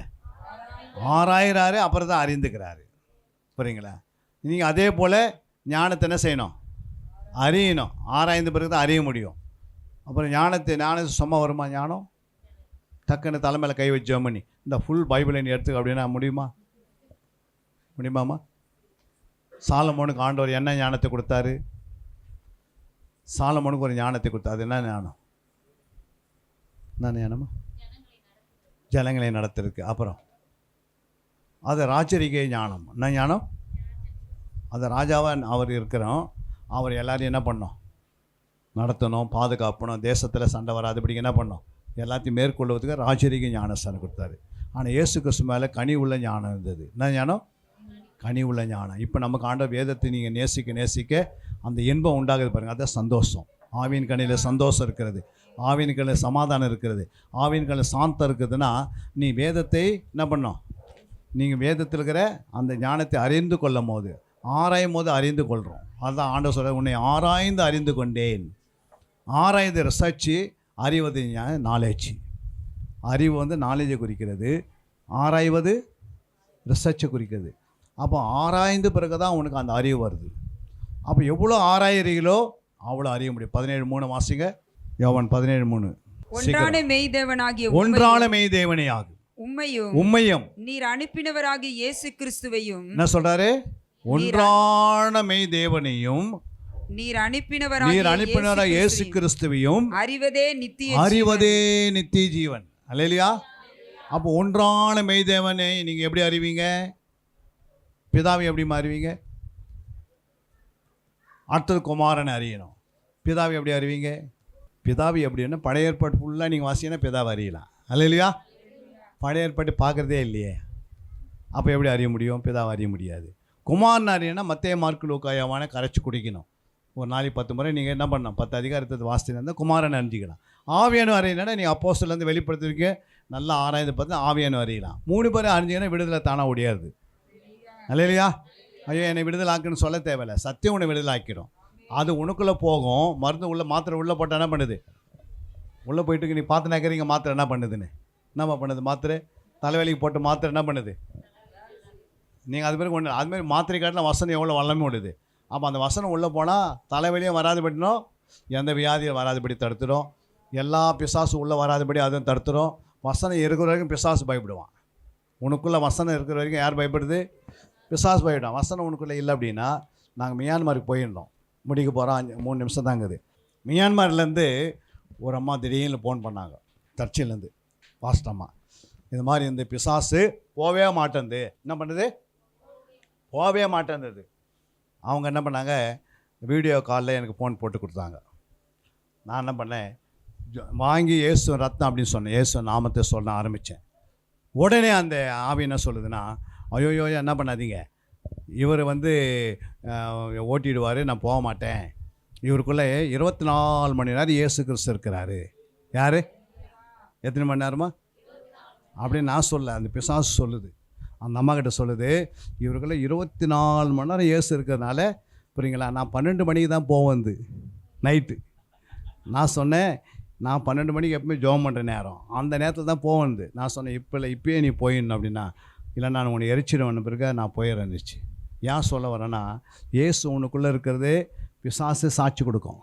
ஆராயிறாரு, அப்புறம் தான் அறிந்துக்கிறாரு. புரியுங்களா? நீங்கள் அதே போல் ஞானத்தை என்ன செய்யணும்? அறியணும். ஆராய்ந்த பிறகு தான் அறிய முடியும். அப்புறம் ஞானத்தை சும்மா வருமா? ஞானம் டக்குன்னு தலைமையில் கை வச்சு ஜெபம் பண்ணி இந்த ஃபுல் பைபிளை நீ எடுத்துக்க அப்படின்னா முடியுமாம்மா? சாலமோனுக்கு ஆண்டவர் என்ன ஞானத்தை கொடுத்தாரு? சாலமோனுக்கு ஒரு ஞானத்தை கொடுத்தாரு. அது என்ன ஞானம்? என்ன ஞானமா? ஜனங்களை நடத்திருக்கு. அப்புறம் அது ராஜரிக ஞானம். என்ன ஞானம்? அது ராஜாவாக அவர் இருக்கிறோம், அவர் எல்லாரையும் என்ன பண்ணோம்? நடத்தணும், பாதுகாப்பணும், தேசத்தில் சண்டை வராதுபடி என்ன பண்ணோம்? எல்லாத்தையும் மேற்கொள்வதுக்கு ராஜரிக ஞானஸ்தானம் கொடுத்தாரு. ஆனால் இயேசு கிறிஸ்து மேலே கனி உள்ள ஞானம் இருந்தது. என்ன ஞானம்? கனி உள்ள ஞானம். இப்போ நமக்கு ஆண்ட வேதத்தை நீங்கள் நேசிக்க அந்த இன்பம் உண்டாகுது பாருங்கள், அதான் சந்தோஷம். ஆவியின் கனியில் சந்தோஷம் இருக்கிறது, ஆவியின் கனியில் சமாதானம் இருக்கிறது, ஆவியின் கனியில் சாந்தம் இருக்குதுன்னா நீ வேதத்தை என்ன பண்ணோம்? நீங்கள் வேதத்தில் இருக்கிற அந்த ஞானத்தை அறிந்து கொள்ளும் போது, ஆராயும் போது அறிந்து கொள்கிறோம். அதுதான் ஆண்டவர் சொல்ற, உன்னை ஆராய்ந்து அறிந்து கொண்டேன். ஆராய்ந்து ரிசர்ச்சு, அறிவது நாலேஜ். அறிவு வந்து நாலேஜை குறிக்கிறது, ஆராய்வது ரிசர்ச்சை குறிக்கிறது. அப்போ ஆராய்ந்து பிறகு தான் உனக்கு அந்த அறிவு வருது. அப்போ எவ்வளோ ஆராயிறீங்களோ அவ்வளோ அறிய முடியும். 17:3 வாசிங்க. யோவான் 17:3. ஒன்றான மெய்தேவனாகிய ஒன்றான மெய்தேவனே ஆகும் உம்மையும் நீர் அனுப்பினவராகிய இயேசு கிறிஸ்துவையும். என்ன சொல்றாரு? ஒன்றான மெய்தேவனையும் நீர் அனுப்பினவராகிய இயேசு கிறிஸ்துவையும் அறிவதே நித்திய ஜீவன். அல்லேலூயா. அப்போ ஒன்றான மெய்தேவனை நீங்க எப்படி அறிவீங்க? பிதாவை எப்படி அறிவீங்க? அடுத்தது குமாரனை அறியணும். பிதாவை எப்படி அறிவீங்க? பிதாவை எப்படின்னா பழைய ஏற்பாடு ஃபுல்லாக நீங்கள் வாசிங்கன்னா பிதாவை அறியலாம். அல்லேலூயா. பழைய ஏற்பாட்டு பார்க்குறதே இல்லையே, அப்போ எப்படி அறிய முடியும்? பிதாவை அறிய முடியாது. குமாரன் அறியனா மத்தேயு மார்க்கு லூக்கா யோவானை கரைச்சி குடிக்கணும். ஒரு நாளைக்கு 10 முறை நீங்கள் என்ன பண்ணணும்? 10 அதிகாரத்தை வாசித்து இருந்தால் குமாரனை அறிஞ்சிக்கலாம். ஆவியானு அறியினா நீங்கள் அப்போஸ்தலர்லேருந்து வெளிப்படுத்திருக்க நல்லா ஆராய்ந்து பார்த்து ஆவியானு அறியலாம். 3 பேரை அறிஞ்சிங்கன்னா விடுதலை தானாக முடியாது. அல்லேலூயா. ஐயோ என்னை விடுதலை ஆக்குன்னு சொல்ல தேவையில்லை. சத்தியம் உன்னை விடுதலை ஆக்கிடும். அது உனக்குள்ளே போகும். மருந்து உள்ள மாத்திரை உள்ளே போட்டால் என்ன பண்ணுது? உள்ளே போயிட்டு நீ பார்த்து நினைக்கிறீங்க மாத்திரை என்ன பண்ணுதுன்னு. என்னம்மா பண்ணுது? மாத்திரை தலைவலிக்கு போட்டு மாத்திரை என்ன பண்ணுது? நீங்கள் அது மாதிரி ஒன்று அதுமாதிரி மாத்திரை காட்டில் வசனம் எவ்வளோ வல்லமே விடுது. அப்போ அந்த வசனம் உள்ளே போனால் தலைவலியும் வராதுபடினோம், எந்த வியாதியும் வராதுபடி தடுத்துடும், எல்லா பிசாசும் உள்ளே வராதுபடி அதுவும் தடுத்துடும். வசனம் இருக்கிற வரைக்கும் பிசாசு பயப்படுவான். உனக்குள்ளே வசனம் இருக்கிற வரைக்கும் யார் பயப்படுது? பிசாசு பயப்படும். வசனம் உனக்குள்ளே இல்லை அப்படின்னா நாங்கள் மியான்மருக்கு போயிருந்தோம். முடிக்க போகிறோம். 3 நிமிஷம் தாங்குது. மியான்மர்லேருந்து ஒரு அம்மா திடீர்னு ஃபோன் பண்ணாங்க. சர்ச்சிலேருந்து பாஸ்ட் அம்மா, இது மாதிரி இந்த பிசாசு போவே மாட்டேங்குது. என்ன பண்ணுது? போவே மாட்டேங்குது. அவங்க என்ன பண்ணாங்க? வீடியோ காலில் எனக்கு ஃபோன் போட்டு கொடுத்தாங்க. நான் என்ன பண்ணேன்? வாங்கி இயேசு ரத்தம் அப்படின்னு சொன்னேன். இயேசு நாமத்தை சொல்ல ஆரம்பித்தேன். உடனே அந்த ஆவி என்ன சொல்லுதுன்னா, ஐயோயோ என்ன பண்ணாதீங்க, இவர் ஓட்டிடுவார், நான் போக மாட்டேன். இவருக்குள்ளே 24 மணி நேரம் இயேசு கிறிஸ்து இருக்கிறாரு. யார்? எத்தனை மணி நேரமா அப்படின்னு நான் சொல்ல, அந்த பிசாசு சொல்லுது. அந்த அம்மா கிட்ட சொல்லுது, இவருக்குள்ளே 24 மணி நேரம் இயேசு இருக்கிறதுனால புரியுங்களா, நான் 12 மணிக்கு தான் போவேன் நைட்டு. நான் சொன்னேன், நான் 12 மணிக்கு எப்பவுமே ஜெபம் பண்ணுற நேரம், அந்த நேரத்தில் தான் போவேன். நான் சொன்னேன், இப்போயே நீ போயிடணும் அப்படின்னா, இல்லை நான் உன்னை எரிச்சிடுவேன் பிறகு நான் போயிடுறேன்னுச்சு. ஏன் சொல்ல வரேன்னா, இயேசு உனக்குள்ளே இருக்கிறது பிசாசு சாட்சி கொடுக்கும்.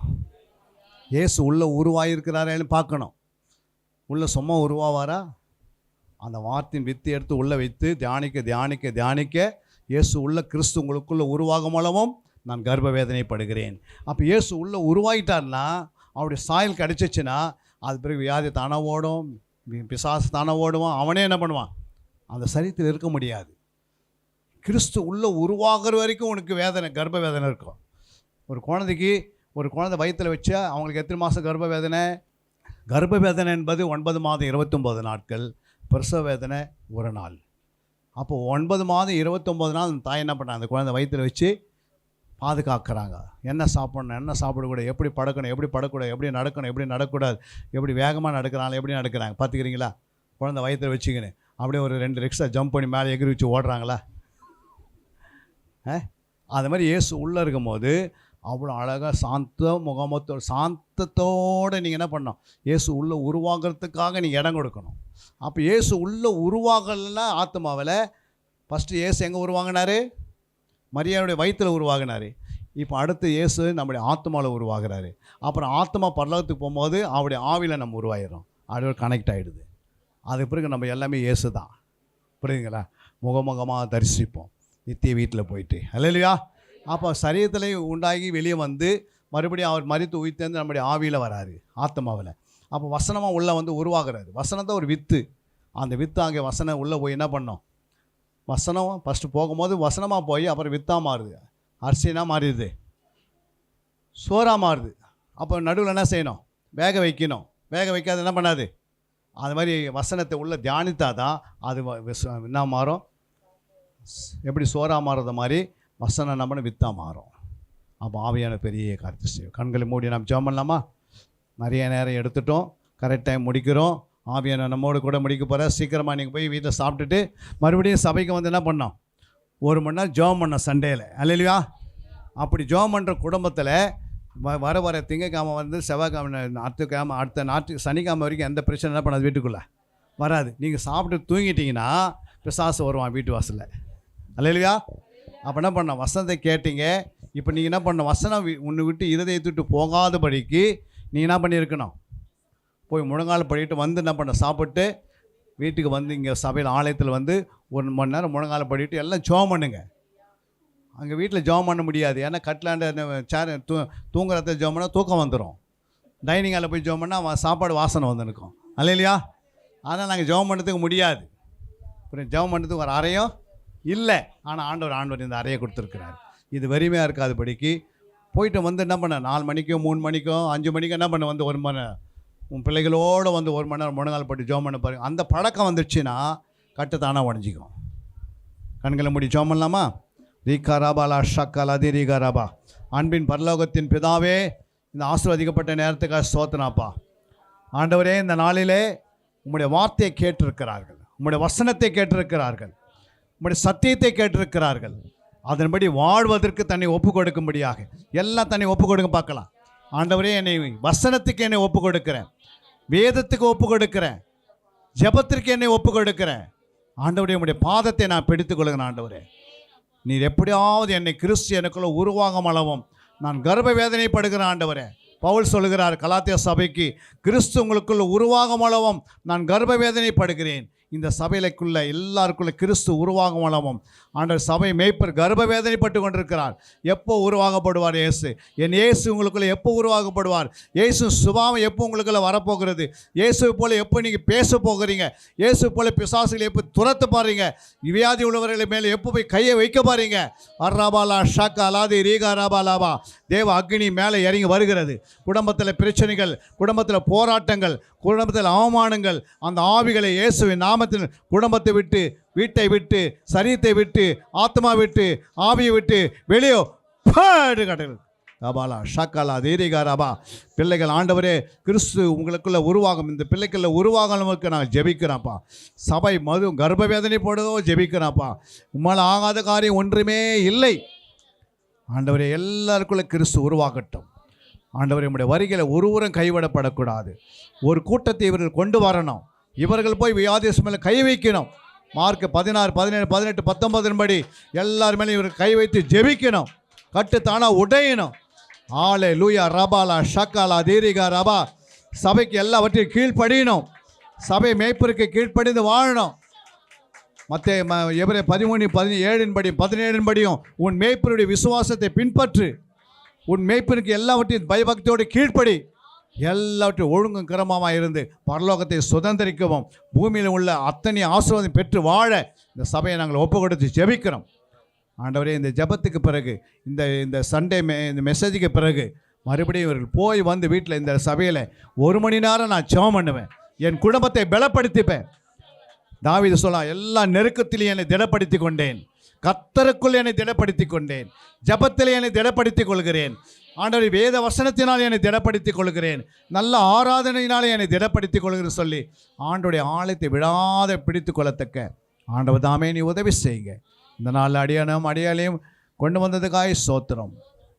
இயேசு உள்ளே உருவாகிருக்கிறாரேன்னு பார்க்கணும். உள்ளே சும்மா உருவாவாரா? அந்த வார்த்தையின் வித்து எடுத்து உள்ளே வைத்து தியானிக்க தியானிக்க தியானிக்க இயேசு உள்ள கிறிஸ்து உங்களுக்குள்ளே உருவாகும் மூலமும் நான் கர்ப்ப வேதனைப்படுகிறேன். அப்போ இயேசு உள்ளே உருவாகிட்டார்னா, அவருடைய சாயல் கிடச்சிச்சின்னா, அது பிறகு வியாதி தானே ஓடும், பிசாசு தானே ஓடுவான். அவனே என்ன பண்ணுவான்? அந்த சரீரத்தில் இருக்க முடியாது. கிறிஸ்து உள்ளே உருவாகிற வரைக்கும் உனக்கு வேதனை, கர்ப்ப வேதனை இருக்கும். ஒரு குழந்தை வயிற்றில் வச்சா அவங்களுக்கு எத்தனை மாதம் கர்ப்ப வேதனை? கர்ப்ப வேதனை என்பது 9 மாதம் 29 நாட்கள், பிரசவ வேதனை 1 நாள். அப்போ 9 மாதம் 29 நாள் அந்த தாய் என்ன பண்ணாங்க? அந்த குழந்தை வயிற்றில் வச்சு பாதுகாக்கிறாங்க. என்ன சாப்பிடணும், என்ன சாப்பிடக்கூடாது, எப்படி படக்கணும், எப்படி படக்கூடாது, எப்படி நடக்கணும், எப்படி நடக்கக்கூடாது, எப்படி வேகமாக நடக்கிறாங்க, எப்படி நடக்கிறாங்க பார்த்துக்கிறீங்களா? குழந்தை வயிற்றில் வச்சுக்கின்னு அப்படியே ஒரு 2 ரிக்ஷா ஜம்ப் பண்ணி மேலே எகிரி வச்சு ஓடுறாங்களா? அது மாதிரி இயேசு உள்ளே இருக்கும் போது அவ்வளோ அழகாக சாந்தத்தோடு நீங்கள் என்ன பண்ணணும்? இயேசு உள்ளே உருவாகிறதுக்காக நீங்கள் இடம் கொடுக்கணும். அப்போ இயேசு உள்ளே உருவாகலைன்னா ஆத்மாவில் ஃபஸ்ட்டு இயேசு எங்கே உருவாங்கினார்? மரியாதையுடைய வயிற்றில் உருவாகினார். இப்போ அடுத்து இயேசு நம்முடைய ஆத்மாவில் உருவாகிறாரு. அப்புறம் ஆத்மா பரலோகத்துக்கு போகும்போது அவருடைய ஆவியில் நம்ம உருவாகிடும். அது கனெக்ட் ஆகிடுது. அது பிறகு நம்ம எல்லாமே இயேசு தான். புரியுதுங்களா? முகமுகமாக தரிசிப்போம் நித்திய வீட்டில் போயிட்டு. அல்லேலூயா. அப்போ சரீரத்தில் உண்டாகி வெளியே வந்து மறுபடியும் அவர் மரித்து உயிர்த்தேர்ந்து நம்முடைய ஆவியில் வராரு, ஆத்மாவில். அப்போ வசனமாக உள்ளே உருவாகிறாரு. வசனத்தை ஒரு வித்து. அந்த வித்து அங்கே வசனம் உள்ளே போய் என்ன பண்ணோம்? வசனம் ஃபஸ்ட்டு போகும்போது வசனமாக போய் அப்புறம் வித்தாக மாறுது, அரிசினா மாறிடுது, சோறாக மாறுது. அப்போ நடுவில் என்ன செய்யணும்? வேக வைக்கணும். வேக வைக்காது என்ன பண்ணாது? அது மாதிரி வசனத்தை உள்ளே தியானித்தா தான் அது என்ன மாறும்? எப்படி சோறாக மாறுறது மாதிரி வசனம் நம்மளை வித்தாக மாறும். அப்போ ஆவியான பெரிய காரியத்தை செய்யும். கண்களை மூடி நம்ம ஜெபம் பண்ணலாமா? நிறைய நேரம் எடுத்துட்டோம், கரெக்ட் டைம் முடிக்கிறோம். ஆவியான நம்மோடு கூட முடிக்க போகிற. சீக்கிரமாக நீங்கள் போய் வீட்டில் சாப்பிட்டுட்டு மறுபடியும் சபைக்கு வந்து என்ன பண்ணோம்? 1 மணி நேரம் ஜெபம் பண்ணோம் சண்டேயில். அல்லேலூயா. அப்படி ஜெபம் பண்ணுற குடும்பத்தில் வர திங்கக்கிழமை செவ்வாய்க்கிழமை அடுத்த சனிக்கிழமை வரைக்கும் எந்த பிரச்சனை என்ன பண்ணாது வீட்டுக்குள்ளே வராது. நீங்கள் சாப்பிட்டு தூங்கிட்டீங்கன்னா பிசாசு வருவான் வீட்டு வாசலில். அல்லையா? அப்போ என்ன பண்ண, வசனத்தை கேட்டீங்க. இப்போ நீங்கள் என்ன பண்ண, வசனம் ஒன்று விட்டு இருதயத்தை விட்டு போகாதபடிக்கு நீங்கள் என்ன பண்ணியிருக்கணும், போய் முழங்கால் படிட்டு வந்து என்ன பண்ண, சாப்பிட்டு வீட்டுக்கு வந்து இங்கே சபையில் ஆலயத்தில் வந்து 1 மணி நேரம் முழங்கால் படிட்டு எல்லாம் ஜெபம் பண்ணுங்க. அங்கே வீட்டில் ஜெபம் பண்ண முடியாது. ஏன்னா கட்டிலாண்ட சேர் தூங்குறத ஜெபம் பண்ணால் தூக்கம் வந்துடும். டைனிங் ஹாலில் போய் ஜெபம் பண்ணால் சாப்பாடு வாசனை வந்துருக்கும். இல்லையா? அதனால் நாங்கள் ஜெபம் பண்ணுறதுக்கு முடியாது. அப்புறம் ஜெபம் பண்ணுறதுக்கு ஒரு அறையும் இல்லை. ஆனால் ஆண்டவர் இந்த அறையை கொடுத்துருக்குறாரு. இது வறுமையாக இருக்காதுபடிக்கு போயிட்டு வந்து என்ன பண்ண, 4 மணிக்கோ 3 மணிக்கோ 5 மணிக்கோ என்ன பண்ண, வந்து 1 மணி நேரம் உன் பிள்ளைகளோடு வந்து 1 மணி நேரம் முழங்கால் போட்டு ஜெபம் பண்ண பாருங்க. அந்த பழக்கம் வந்துடுச்சுன்னா கட்டு தானாக உடஞ்சிக்கும். கண்களை மூடி ஜெபம் பண்ணலாமா? ரீகாராபாலா ஷக்காலா தி ரீகாராபா. அன்பின் பரலோகத்தின் பிதாவே, இந்த ஆசீர்வதிக்கப்பட்ட நேரத்துக்காக ஸ்தோத்திரப்பா. ஆண்டவரே, இந்த நாளிலே உம்முடைய வார்த்தையை கேட்டிருக்கிறார்கள், உம்முடைய வசனத்தை கேட்டிருக்கிறார்கள், உம்முடைய சத்தியத்தை கேட்டிருக்கிறார்கள். அதன்படி வாழ்வதற்கு தன்னை ஒப்பு கொடுக்கும்படியாக எல்லாம் தன்னை ஒப்பு கொடுக்க பார்க்கலாம். ஆண்டவரே, என்னை வசனத்துக்கு என்னை ஒப்பு கொடுக்கிறேன், வேதத்துக்கு ஒப்பு கொடுக்கிறேன், ஜெபத்திற்கு என்னை ஒப்பு கொடுக்கிறேன். ஆண்டவரே, உம்முடைய பாதத்தை நான் பிடித்துக் கொள்கிறேன். ஆண்டவரே, நீர் எப்படியாவது என்னை கிறிஸ்து எனக்குள்ள உருவாகும் அளவும் நான் கர்ப்ப வேதனைப்படுகிறேன். ஆண்டவரே, பவுல் சொல்கிறார் கலாத்தியா சபைக்கு, கிறிஸ்து உங்களுக்குள்ள உருவாகும் அளவும் நான் கர்ப்ப வேதனைப்படுகிறேன். இந்த சபைக்குள்ள எல்லாருக்குள்ள கிறிஸ்து உருவாகும் அளவும் ஆண்டவர் சபை மேய்ப்பர் கர்ப்ப வேதனைப்பட்டு கொண்டிருக்கிறார். எப்போ உருவாகப்படுவார் இயேசு? என் இயேசு உங்களுக்குள்ள எப்போ உருவாகப்படுவார்? இயேசு சுபாவம் எப்போ உங்களுக்குள்ள வரப்போகிறது? இயேசுவை போல எப்போ நீங்கள் பேச போகிறீங்க? இயேசு போல பிசாசுகளை எப்போ துரத்து பாருங்க? வியாதி உள்ளவர்களை மேலே எப்போ போய் கையை வைக்க பாருங்க? அர்ராபாலா ஷாக்கா அலாதி ரீகா ராபாலாபா. தேவ அக்னி மேலே இறங்கி வருகிறது. குடும்பத்தில் பிரச்சனைகள், குடும்பத்தில் போராட்டங்கள், குடும்பத்தில் அவமானங்கள், அந்த ஆவிகளை இயேசுவின் நாமத்தில் குடும்பத்தை விட்டு, வீட்டை விட்டு, சரீரத்தை விட்டு, ஆத்மா விட்டு, ஆவியை விட்டு வெளியோ பாடு கடல் ராபாலா ஷாக்காலா தீரிகாராபா. பிள்ளைகள், ஆண்டவரே, கிறிஸ்து உங்களுக்குள்ள உருவாகும், இந்த பிள்ளைக்குள்ள உருவாகணுக்கு நான் ஜெபிக்கிறேன்ப்பா. சபை கர்ப்ப வேதனை போடுதோ ஜெபிக்கிறேன்ப்பா. உம்மால் ஆகாத காரியம் ஒன்றுமே இல்லை. ஆண்டவரே, எல்லாருக்குள்ள கிறிஸ்து உருவாகட்டும். ஆண்டவரே, நம்முடைய வருகையில் ஒருவரும் கைவிடப்படக்கூடாது. ஒரு கூட்டத்தை இவர்கள் கொண்டு வரணும். இவர்கள் போய் வியாதிஸ் மேலே கை வைக்கணும். மார்க் 16, 17, 18, 19 படி எல்லார் மேலேயும் இவர்கள் கை வைத்து ஜெபிக்கணும். கட்டு தானாக உடையணும். ஆலே லூயா ரபாலா ஷக்காலா தீரிகா ரபா. சபைக்கு எல்லாவற்றையும் கீழ்ப்படியணும். சபை மேய்ப்பருக்கு கீழ்ப்படிந்து வாழணும். எபிரேயர் 13:17 படி 17 படியும் உன் மேய்ப்பருடைய விசுவாசத்தை பின்பற்று. உன் மேய்ப்பனுக்கு எல்லாவற்றையும் பயபக்தியோடு கீழ்ப்படி. எல்லாவற்றையும் ஒழுங்கும் கிரமமாக இருந்து பரலோகத்தை சுதந்திரிக்கவும் பூமியில் உள்ள அத்தனை ஆசீர்வாதம் பெற்று வாழ இந்த சபையை நாங்கள் ஒப்பு கொடுத்து ஜெபிக்கிறோம். ஆண்டவரே, இந்த ஜெபத்துக்கு பிறகு, இந்த சண்டே இந்த மெசேஜுக்கு பிறகு மறுபடியும் இவர்கள் போய் வந்து வீட்டில் இந்த சபையில் 1 மணி நேரம் நான் ஜெபம் பண்ணுவேன். என் குடும்பத்தை பலப்படுத்திப்பேன். தாவீது சொல்லலாம், எல்லா நெருக்கத்திலையும் என்னை திடப்படுத்தி கொண்டேன், கர்த்தருக்குள் என்னை திடப்படுத்தி கொண்டேன், ஜபத்தில் என்னை திடப்படுத்திக் கொள்கிறேன். ஆண்டவரே, வேத வசனத்தினால் என்னை திடப்படுத்திக் கொள்கிறேன், நல்ல ஆராதனையினாலே என்னை திடப்படுத்திக் கொள்கிறேன் சொல்லி ஆண்டவருடைய ஆலயத்தை விடாத பிடித்து கொள்ளத்தக்க ஆண்டவர் தாமே நீ உதவி செய்யுங்க. இந்த நாளில் அடியாலையும் கொண்டு வந்ததுக்காய் ஸ்தோத்திரம்.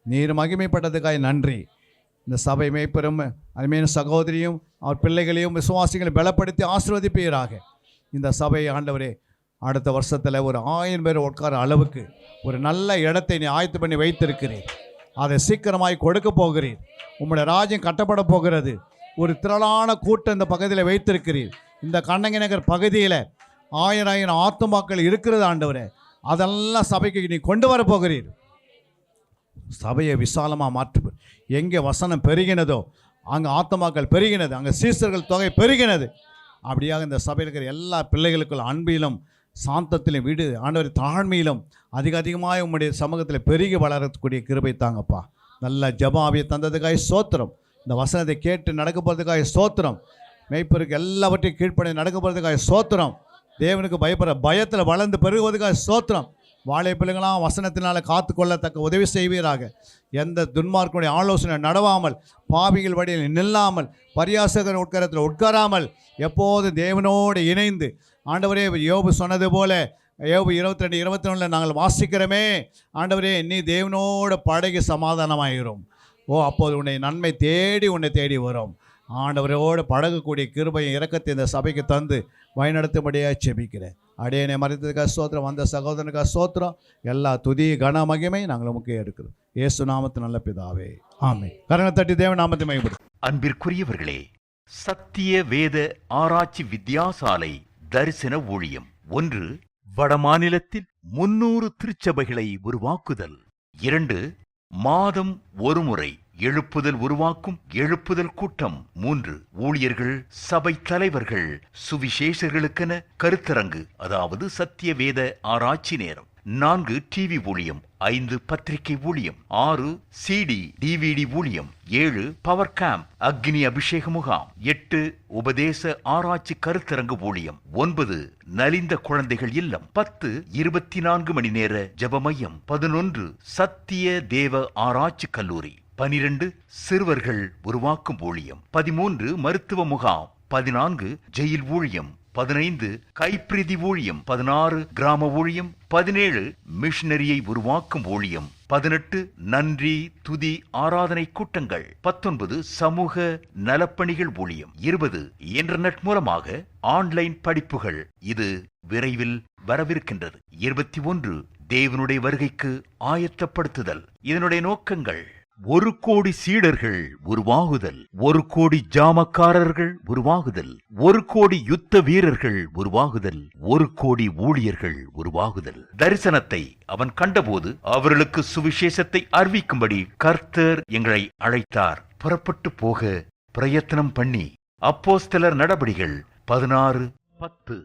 நீர் மகிமைப்பட்டதுக்காய் நன்றி. இந்த சபை மேய்ப்பெரும் அருமையான சகோதரியும் அவர் பிள்ளைகளையும் விசுவாசிகளை பலப்படுத்தி ஆசீர்வதிப்பீராக. இந்த சபை ஆண்டவரே, அடுத்த வருஷத்தில் ஒரு 1000 பேர் உட்கார அளவுக்கு ஒரு நல்ல இடத்தை நீ ஆயத்து பண்ணி வைத்திருக்கிறீர். அதை சீக்கிரமாய் கொடுக்க போகிறீர். உம்முடைய ராஜ்யம் கட்டப்பட போகிறது. ஒரு திரளான கூட்டம் இந்த பகுதியில் வைத்திருக்கிறீர். இந்த கண்ணகி நகர் பகுதியில் 1000 ஆத்துமாக்கள் இருக்கிறது ஆண்டவரே. அதெல்லாம் சபைக்கு நீ கொண்டு வர போகிறீர். சபையை விசாலமாக மாற்று. எங்கே வசனம் பெருகினதோ அங்கே ஆத்துமாக்கள் பெருகினது, அங்கே சீசர்கள் தொகை பெருகினது. அப்படியாக இந்த சபையில் இருக்கிற எல்லா பிள்ளைகளுக்குள்ள அன்பிலும் சாந்தத்திலும் வீடு ஆண்டவர் தாழ்மையிலும் அதிகமாக உம்முடைய சமூகத்தில் பெருகி வளரக்கூடிய கிருபை தாங்கப்பா. நல்ல ஜபாவியை தந்ததுக்காக ஸ்தோத்திரம். இந்த வசனத்தை கேட்டு நடக்க போகிறதுக்காக ஸ்தோத்திரம். மெய்ப்பருக்கு எல்லாவற்றையும் கீழ்ப்படி நடக்க போகிறதுக்காக ஸ்தோத்திரம். தேவனுக்கு பயப்படுற பயத்தில் வளர்ந்து பெருகுவதுக்காக ஸ்தோத்திரம். வாழை பிள்ளைங்களாம் வசனத்தினால் காத்து கொள்ளத்தக்க உதவி செய்வீராக. எந்த துன்மார்க்குடைய ஆலோசனை நடவாமல், பாவிகள் வழியில் நில்லாமல், பரியாசகர் உட்காரத்தில் உட்காராமல் எப்போது தேவனோடு இணைந்து, ஆண்டவரே, யோபு சொன்னது போல யோபு 22, 21 நாங்கள் வாசிக்கிறோமே, ஆண்டவரே, நீ தேவனோடு பழகி சமாதானமாயிரும். அப்போது உன்னை நன்மை தேடி உன்னை தேடி வரும். ஆண்டவரோடு பழகக்கூடிய கிருபையும் இரக்கத்தை இந்த சபைக்கு தந்து வழிநடத்தும்படியாக செபிக்கிறேன். அடியனை மறைத்ததுக்காக ஸ்தோத்திரம், வந்த சகோதரனுக்காக ஸ்தோத்திரம். எல்லா துதி கன மகிமை நாங்கள் உமக்கே எடுக்கிறோம். இயேசு நாமத்து நல்ல பிதாவே, ஆமென். கரங்களை தட்டி தேவ நாமத்தை மகிமைப்படுத்தும். அன்பிற்குரியவர்களே, சத்திய வேத ஆராய்ச்சி வித்யாசாலை தரிசன ஊழியம் 1. வடமாநிலத்தில் 300 திருச்சபைகளை உருவாக்குதல். 2. மாதம் ஒருமுறை எழுப்புதல் உருவாக்கும் எழுப்புதல் கூட்டம். 3. ஊழியர்கள், சபை தலைவர்கள், சுவிசேஷர்களுக்கென கருத்தரங்கு, அதாவது சத்திய வேத ஆராய்ச்சி நேரம். 4. டிவி ஊழியம். 5. பத்திரிகை ஊழியம். 6. CD DVD ஊழியம். 7. பவர் கேம்ப் அக்னி அபிஷேக முகாம். 8. உபதேச ஆராய்ச்சி கருத்தரங்கு ஊழியம். 9. நலிந்த குழந்தைகள் இல்லம். 10. 24 மணி நேர ஜெப மையம். 11. சத்திய தேவ ஆராய்ச்சி கல்லூரி. 12. சிறுவர்கள் உருவாக்கும் ஊழியம். 13. மருத்துவ முகாம். 14. ஜெயில் ஊழியம். 15. கைப்பிரதி ஊழியம். 16. கிராம ஊழியம். 17. மிஷனரியை உருவாக்கும் ஊழியம். 18. நன்றி துதி ஆராதனை கூட்டங்கள். 19. சமூக நலப்பணிகள் ஊழியம். 20. இன்டர்நெட் மூலமாக ஆன்லைன் படிப்புகள். இது விரைவில் வரவிருக்கின்றது. 21. தேவனுடைய வருகைக்கு ஆயத்தப்படுத்துதல். இதனுடைய நோக்கங்கள்: 1 கோடி சீடர்கள் உருவாகுதல், 1 கோடி ஜாமக்காரர்கள் உருவாகுதல், 1 கோடி யுத்த வீரர்கள் உருவாகுதல், 1 கோடி ஊழியர்கள் உருவாகுதல். தரிசனத்தை அவன் கண்டபோது அவர்களுக்கு சுவிசேஷத்தை அறிவிக்கும்படி கர்த்தர் எங்களை அழைத்தார். புறப்பட்டு போக பிரயத்தனம் பண்ணி. அப்போஸ்தலர் நடபடிகள் 16:10.